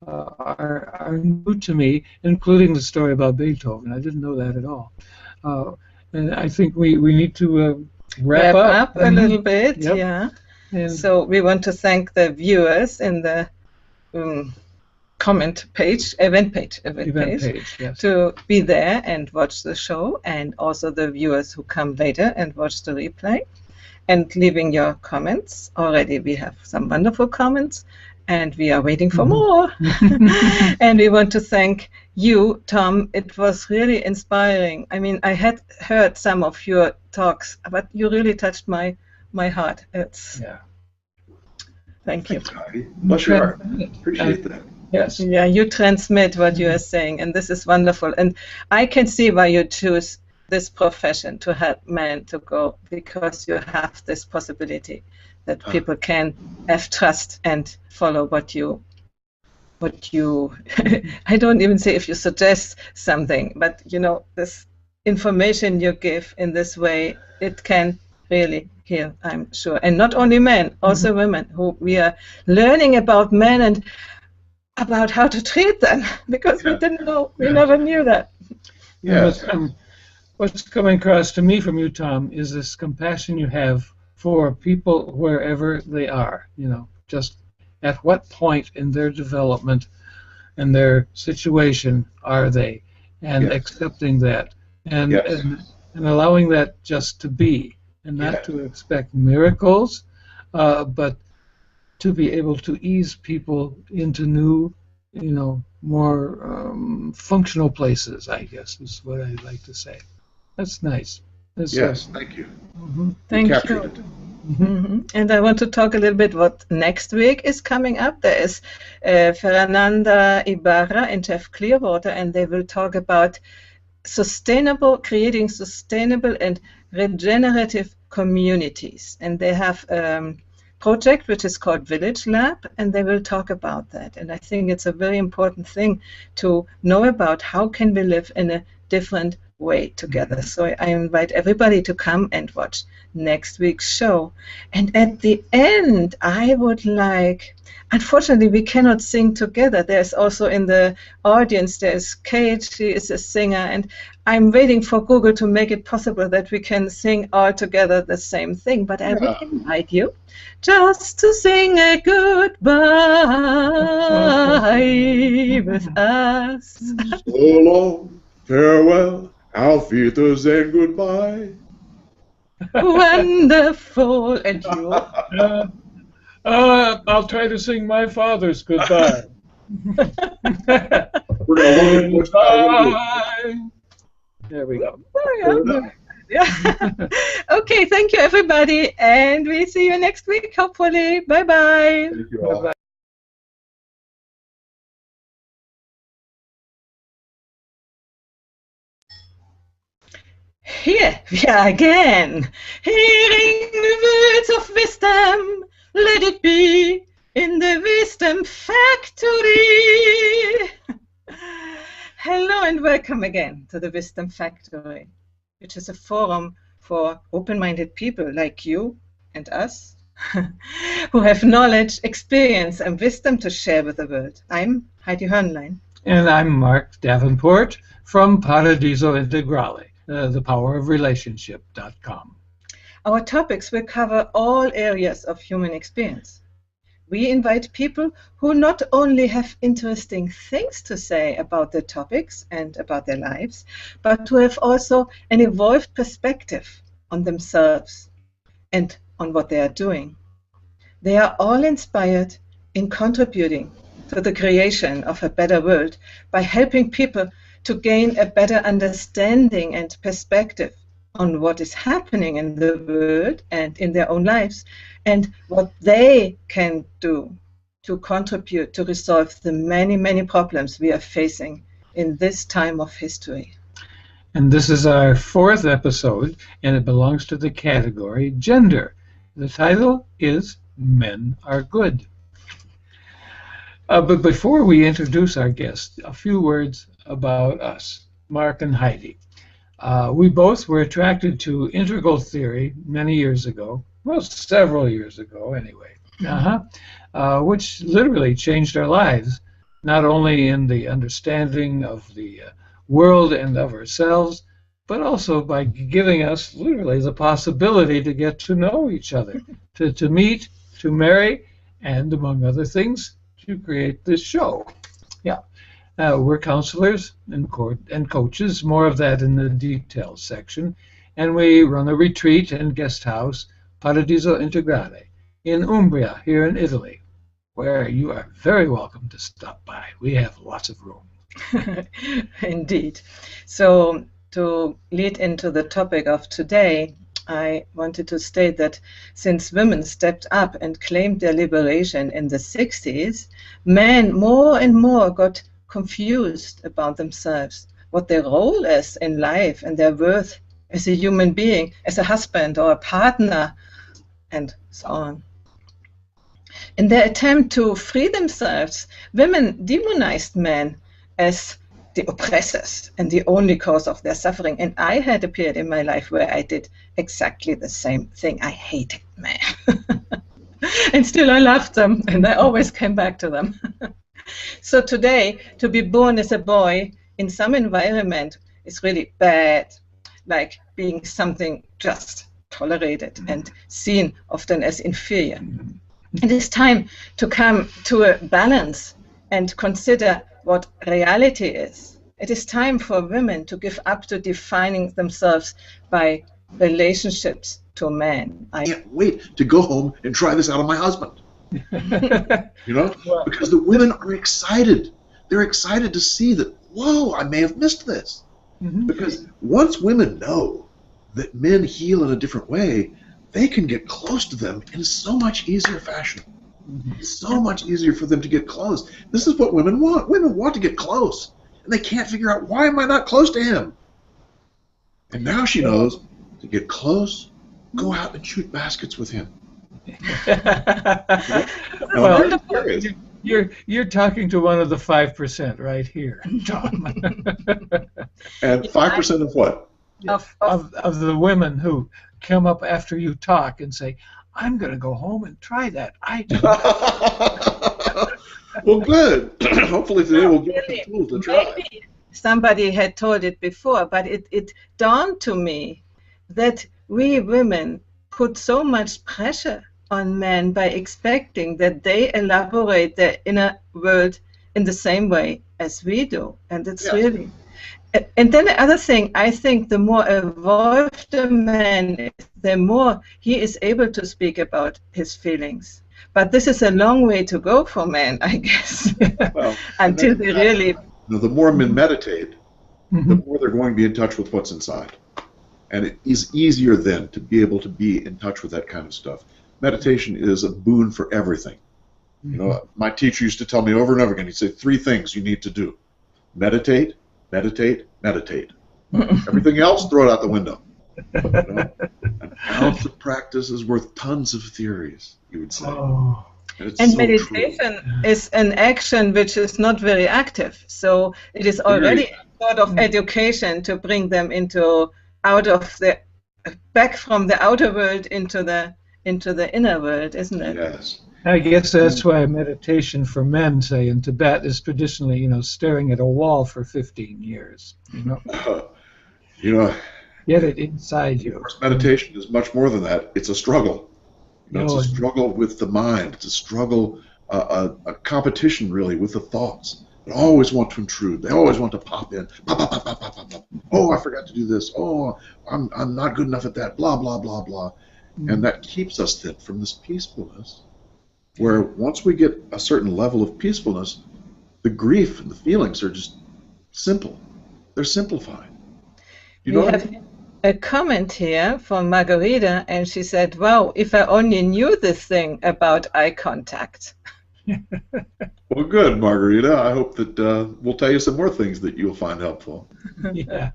are new to me, including the story about Beethoven. I didn't know that at all. And I think we need to wrap up a little bit, Yep. yeah. And So we want to thank the viewers in the event page, yes. to be there and watch the show, and also the viewers who come later and watch the replay, and leaving your comments. Already we have some wonderful comments, and we are waiting for more. And we want to thank you, Tom. It was really inspiring. I mean, I had heard some of your talks, but you really touched my heart. Yeah. Thank you. Thanks, Heidi. Bless your heart. Appreciate that. Yes. Yeah, you transmit what you are saying, and this is wonderful. And I can see why you choose this profession, to help men to go, because you have this possibility that people can have trust and follow what you I don't even say if you suggest something, but you know, this information you give in this way, it can really heal, I'm sure. And not only men, also women, who we are learning about men and about how to treat them, because we didn't know, we never knew that. Yes. What's coming across to me from you, Tom, is this compassion you have for people wherever they are. You know, just at what point in their development and their situation are they, and accepting that, and allowing that just to be, and not to expect miracles, but to be able to ease people into new, you know, more functional places, I guess is what I'd like to say. That's nice. Yes, thank you. Thank you. Captured it. And I want to talk a little bit what next week is coming up. There is Fernanda Ibarra and Jeff Clearwater, and they will talk about creating sustainable and regenerative communities. And they have a project which is called Village Lab, and they will talk about that. And I think it's a very important thing to know about how can we live in a different way together. So I invite everybody to come and watch next week's show. And at the end, I would like, unfortunately we cannot sing together. There's also in the audience, there's Kate, she is a singer, and I'm waiting for Google to make it possible that we can sing all together the same thing. But I would invite you just to sing a goodbye with us. So long, farewell, auf Wiedersehen, goodbye. Wonderful. And you? I'll try to sing my father's goodbye. We're going to Goodbye. There we go. Yeah. Okay, thank you everybody, and we see you next week, hopefully. Bye-bye. Thank you all. Bye-bye. Here we are again, hearing the words of wisdom. Let it be in the Wisdom Factory. Hello and welcome again to the Wisdom Factory, which is a forum for open-minded people like you and us who have knowledge, experience, and wisdom to share with the world. I'm Heidi Hornlein. And I'm Mark Davenport from Paradiso Integrale, thepowerofrelationship.com. Our topics will cover all areas of human experience. We invite people who not only have interesting things to say about the topics and about their lives, but who have also an evolved perspective on themselves and on what they are doing. They are all inspired in contributing to the creation of a better world by helping people to gain a better understanding and perspective on what is happening in the world and in their own lives, and what they can do to contribute to resolve the many, many problems we are facing in this time of history. And this is our 4th episode, and it belongs to the category Gender. The title is Men Are Good. But before we introduce our guest, a few words about us, Mark and Heidi. We both were attracted to integral theory many years ago, well, several years ago anyway, which literally changed our lives, not only in the understanding of the world and of ourselves, but also by giving us literally the possibility to get to know each other, to meet, to marry, and among other things, to create this show. Yeah. We're counselors and coaches, more of that in the details section, and we run a retreat and guest house, Paradiso Integrale, in Umbria, here in Italy, where you are very welcome to stop by. We have lots of room. Indeed. So, to lead into the topic of today, I wanted to state that since women stepped up and claimed their liberation in the 60s, men more and more got confused about themselves, what their role is in life and their worth as a human being, as a husband or a partner, and so on. In their attempt to free themselves, women demonized men as the oppressors and the only cause of their suffering. And I had a period in my life where I did exactly the same thing. I hated men. And still I loved them, and I always came back to them. So today, to be born as a boy in some environment is really bad, like being something just tolerated and seen often as inferior. It is time to come to a balance and consider what reality is. It is time for women to give up to defining themselves by relationships to men. I can't wait to go home and try this out on my husband. Because the women are excited. They're excited to see that, whoa, I may have missed this. Because once women know that men heal in a different way, they can get close to them in so much easier fashion. It's so much easier for them to get close. This is what women want. Women want to get close. And they can't figure out, why am I not close to him? And now she knows, to get close, go out and shoot baskets with him. Well, you're talking to one of the 5% right here, Tom. And 5% of what? Of the women who come up after you talk and say, I'm going to go home and try that. I do. Well, good. Hopefully today we'll get the tools to try. Maybe somebody had told it before, but it dawned to me that we women put so much pressure on men by expecting that they elaborate their inner world in the same way as we do. And it's really... And then the other thing, I think the more evolved a man is, the more he is able to speak about his feelings. But this is a long way to go for men, I guess, well, until they really... The more men meditate, the more they're going to be in touch with what's inside. And it is easier then to be able to be in touch with that kind of stuff. Meditation is a boon for everything. My teacher used to tell me over and over again, he'd say 3 things you need to do. Meditate, meditate, meditate. Everything else, throw it out the window. An ounce of practice is worth tons of theories, you would say. And so meditation is an action which is not very active. So it is already a sort of education to bring them back from the outer world into the into the inner world, isn't it? Yes. I guess that's why meditation for men, say in Tibet, is traditionally, staring at a wall for 15 years. You know, Get it inside of you. course, meditation is much more than that. It's a struggle. It's a struggle with the mind. It's a struggle, a competition, really, with the thoughts. They always want to intrude. They always want to pop in. Pop, pop, pop, pop, pop, pop, pop. Oh, I forgot to do this. Oh, I'm not good enough at that. Blah, blah, blah, blah. And that keeps us then from this peacefulness, where once we get a certain level of peacefulness, the grief and the feelings are just simple. They're simplified. You know We have a comment here from Margarita, and she said, wow, if I only knew this thing about eye contact. Well, good, Margarita. I hope that we'll tell you some more things that you'll find helpful. Yeah.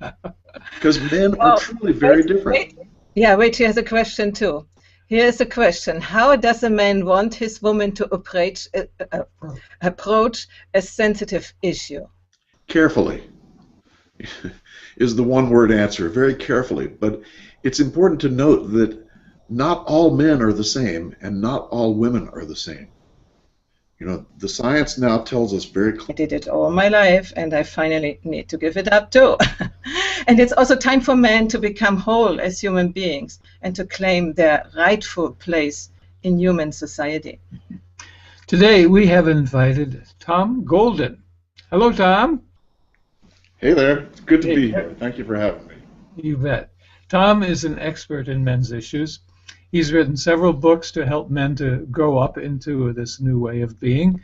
Because men are truly very different. Wait, she has a question too. Here's a question. How does a man want his woman to approach a sensitive issue? Carefully is the one-word answer, very carefully. But it's important to note that not all men are the same, and not all women are the same. The science now tells us very clearly. I did it all my life, and I finally need to give it up too. And it's also time for men to become whole as human beings and to claim their rightful place in human society. Today we have invited Tom Golden. Hello, Tom. Hey there. It's good to be here. Thank you for having me. You bet. Tom is an expert in men's issues. He's written several books to help men to grow up into this new way of being.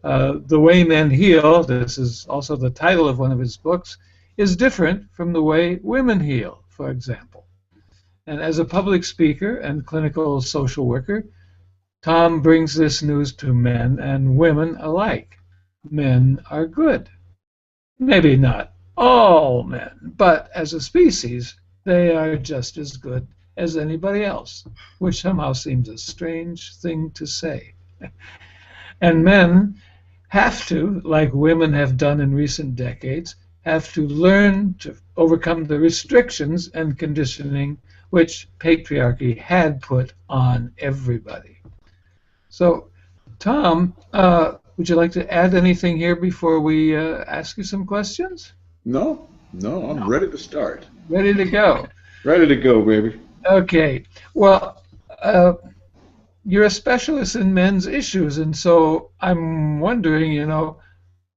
The Way Men Heal, this is also the title of one of his books, is different from the way women heal, for example. And as a public speaker and clinical social worker, Tom brings this news to men and women alike. Men are good. Maybe not all men, but as a species, they are just as good as anybody else, which somehow seems a strange thing to say. And men have to, like women have done in recent decades, have to learn to overcome the restrictions and conditioning which patriarchy had put on everybody. So, Tom, would you like to add anything here before we ask you some questions? No, I'm ready to start. Ready to go. Ready to go, baby. Okay. Well, you're a specialist in men's issues, and so I'm wondering,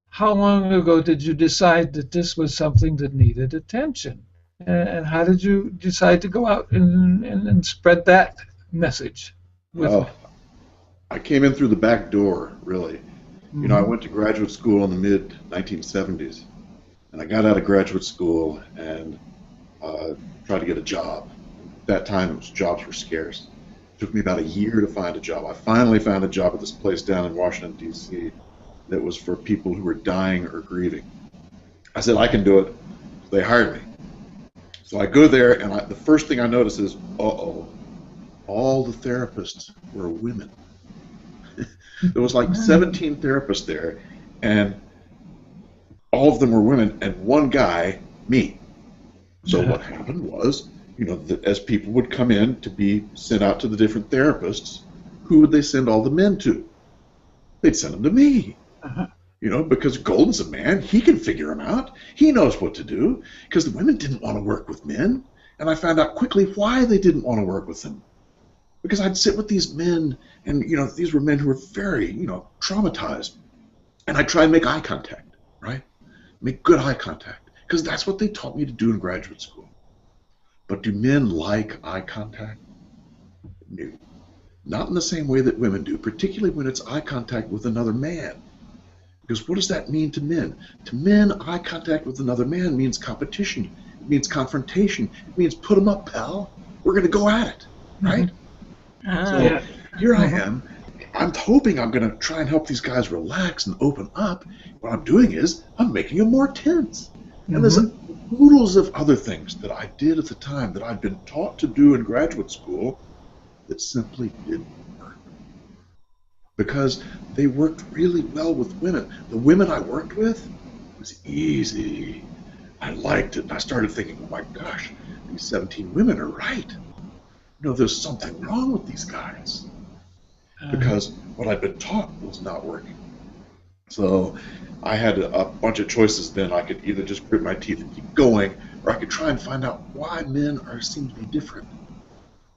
how long ago did you decide that this was something that needed attention? And how did you decide to go out and spread that message? I came in through the back door, really. I went to graduate school in the mid-1970s, and I got out of graduate school and tried to get a job. At that time, jobs were scarce. It took me about a year to find a job. I finally found a job at this place down in Washington, D.C. that was for people who were dying or grieving. I said, I can do it. They hired me. So I go there, and the first thing I notice is, all the therapists were women. There was like 17 therapists there, and all of them were women, and one guy, me. So what happened was, as people would come in to be sent out to the different therapists, who would they send all the men to? They'd send them to me. Because Golden's a man, he can figure them out. He knows what to do, because the women didn't want to work with men, and I found out quickly why they didn't want to work with them. Because I'd sit with these men, and these were men who were very, traumatized, and I'd try and make eye contact, right? Make good eye contact, because that's what they taught me to do in graduate school. But do men like eye contact? No. Not in the same way that women do, particularly when it's eye contact with another man. Because what does that mean to men? To men, eye contact with another man means competition. It means confrontation. It means put 'em up, pal. We're going to go at it, right? So here I am. I'm hoping I'm going to try and help these guys relax and open up. What I'm doing is I'm making them more tense. And there's oodles of other things that I did at the time that I'd been taught to do in graduate school that simply didn't work. Because they worked really well with women. The women I worked with, it was easy. I liked it. And I started thinking, oh my gosh, these 17 women are right. there's something wrong with these guys, because what I'd been taught was not working. So I had a bunch of choices then. I could either just grit my teeth and keep going, or I could try and find out why men seem to be different.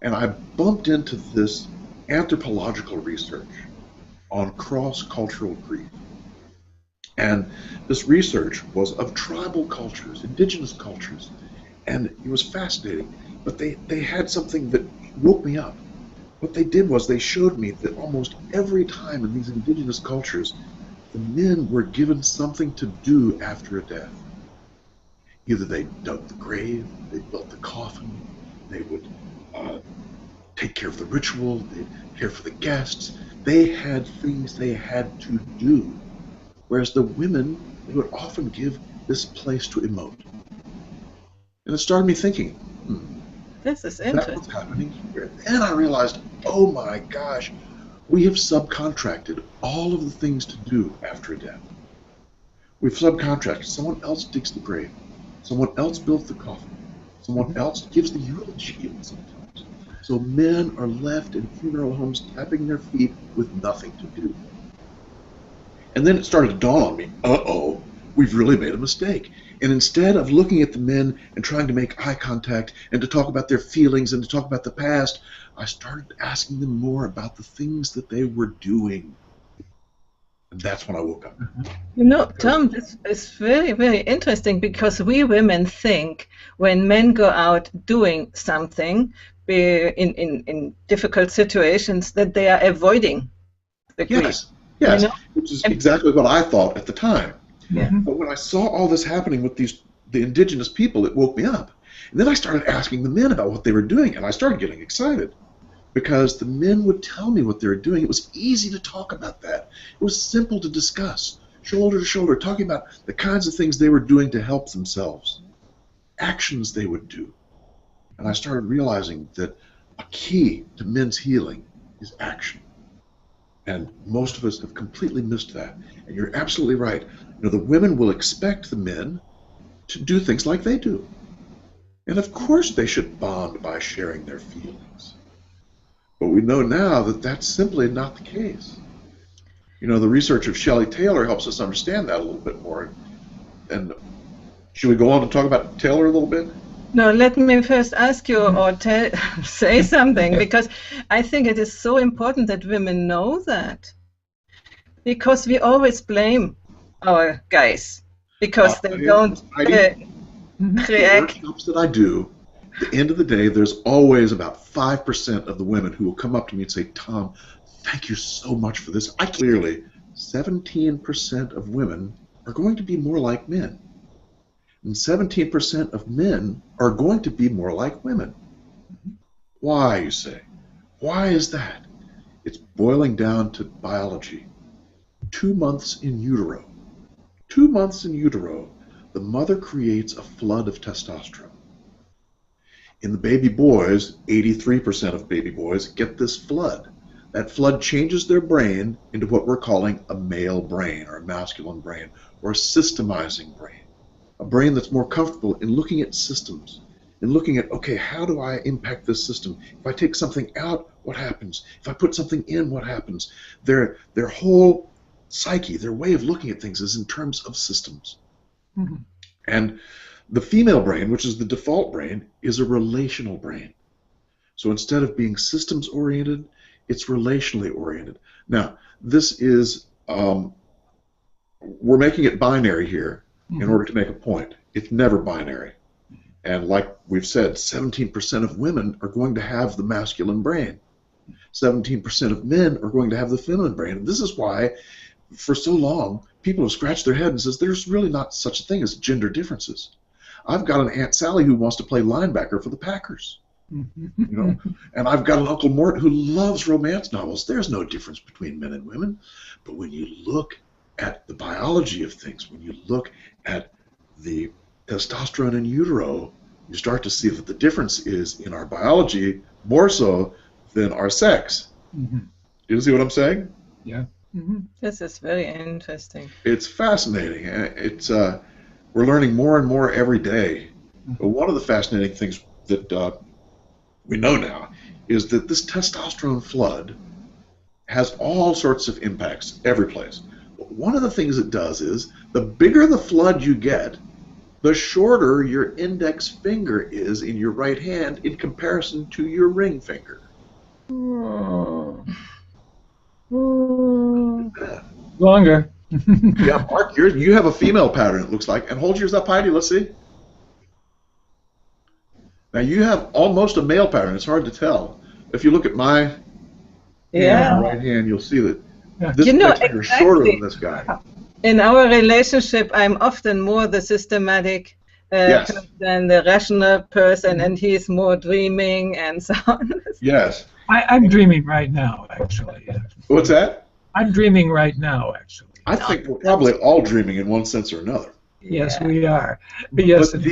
And I bumped into this anthropological research on cross-cultural grief. And this research was of tribal cultures, indigenous cultures, and it was fascinating. But they had something that woke me up. What they did was they showed me that almost every time in these indigenous cultures, the men were given something to do after a death. Either they dug the grave, they built the coffin, they would take care of the ritual, they'd care for the guests. They had things they had to do. Whereas the women, they would often give this place to emote. And it started me thinking, This is that's interesting. what's happening here. And I realized, oh my gosh, we have subcontracted all of the things to do after a death. We've subcontracted. Someone else digs the grave. Someone else builds the coffin. Someone else gives the eulogy even sometimes. So men are left in funeral homes tapping their feet with nothing to do. And then it started to dawn on me, uh-oh, we've really made a mistake. And instead of looking at the men and trying to make eye contact and to talk about their feelings and to talk about the past, I started asking them more about the things that they were doing. And that's when I woke up. Tom, this is very, very interesting, because we women think when men go out doing something in difficult situations that they are avoiding the grief. Yes, which is exactly what I thought at the time. Yeah. But when I saw all this happening with the indigenous people, it woke me up. And then I started asking the men about what they were doing, and I started getting excited because the men would tell me what they were doing. It was easy to talk about that. It was simple to discuss, shoulder to shoulder, talking about the kinds of things they were doing to help themselves, actions they would do. And I started realizing that a key to men's healing is action. And most of us have completely missed that. And you're absolutely right. The women will expect the men to do things like they do. And of course they should bond by sharing their feelings. But we know now that that's simply not the case. The research of Shelley Taylor helps us understand that a little bit more. And should we go on to talk about Taylor a little bit? No, let me first ask you or say something, because I think it is so important that women know that. Because we always blame our guys because they don't react. The workshops that I do, at the end of the day, there's always about 5% of the women who will come up to me and say, Tom, thank you so much for this. Clearly, 17% of women are going to be more like men. And 17% of men are going to be more like women. Why, you say? Why is that? It's boiling down to biology. 2 months in utero. 2 months in utero, the mother creates a flood of testosterone. In the baby boys, 83% of baby boys get this flood. That flood changes their brain into what we're calling a male brain, or a masculine brain, or a systemizing brain. A brain that's more comfortable in looking at systems, in looking at, okay, how do I impact this system? If I take something out, what happens? If I put something in, what happens? Their whole psyche, their way of looking at things is in terms of systems. Mm-hmm. And the female brain, which is the default brain, is a relational brain. So instead of being systems-oriented, it's relationally oriented. Now, this is, we're making it binary here. In order to make a point. It's never binary. And like we've said, 17% of women are going to have the masculine brain. 17% of men are going to have the feminine brain. And this is why, for so long, people have scratched their head and says, there's really not such a thing as gender differences. I've got an Aunt Sally who wants to play linebacker for the Packers. And I've got an Uncle Mort who loves romance novels. There's no difference between men and women. But when you look at the biology of things, when you look at the testosterone in utero, you start to see that the difference is in our biology more so than our sex. Mm-hmm. Do you see what I'm saying? Yeah. Mm-hmm. This is very interesting. It's fascinating. It's we're learning more and more every day. Mm-hmm. But one of the fascinating things that we know now is that this testosterone flood has all sorts of impacts every place. But one of the things it does is the bigger the flood you get, the shorter your index finger is in your right hand in comparison to your ring finger. Longer. Yeah, Mark, you have a female pattern, it looks like. And hold yours up, Heidi, let's see. Now you have almost a male pattern. It's hard to tell. If you look at my right hand, you'll see that this index finger is shorter than this guy. In our relationship, I'm often more the systematic person, the rational person, and he's more dreaming and so on. Yes. I'm dreaming right now, actually. What's that? I'm dreaming right now, actually. I think we're probably all dreaming in one sense or another. Yes, we are. But yes, but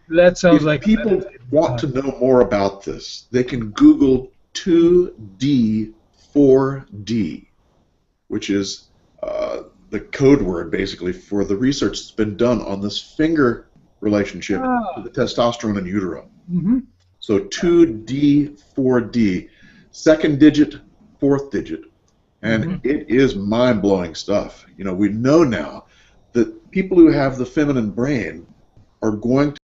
that sounds if like people want to know more about this, they can Google 2D, 4D, which is the code word basically for the research that's been done on this finger relationship to the testosterone in utero. Mm-hmm. So 2D, 4D, second digit, fourth digit. And it is mind-blowing stuff. You know, we know now that people who have the feminine brain are going to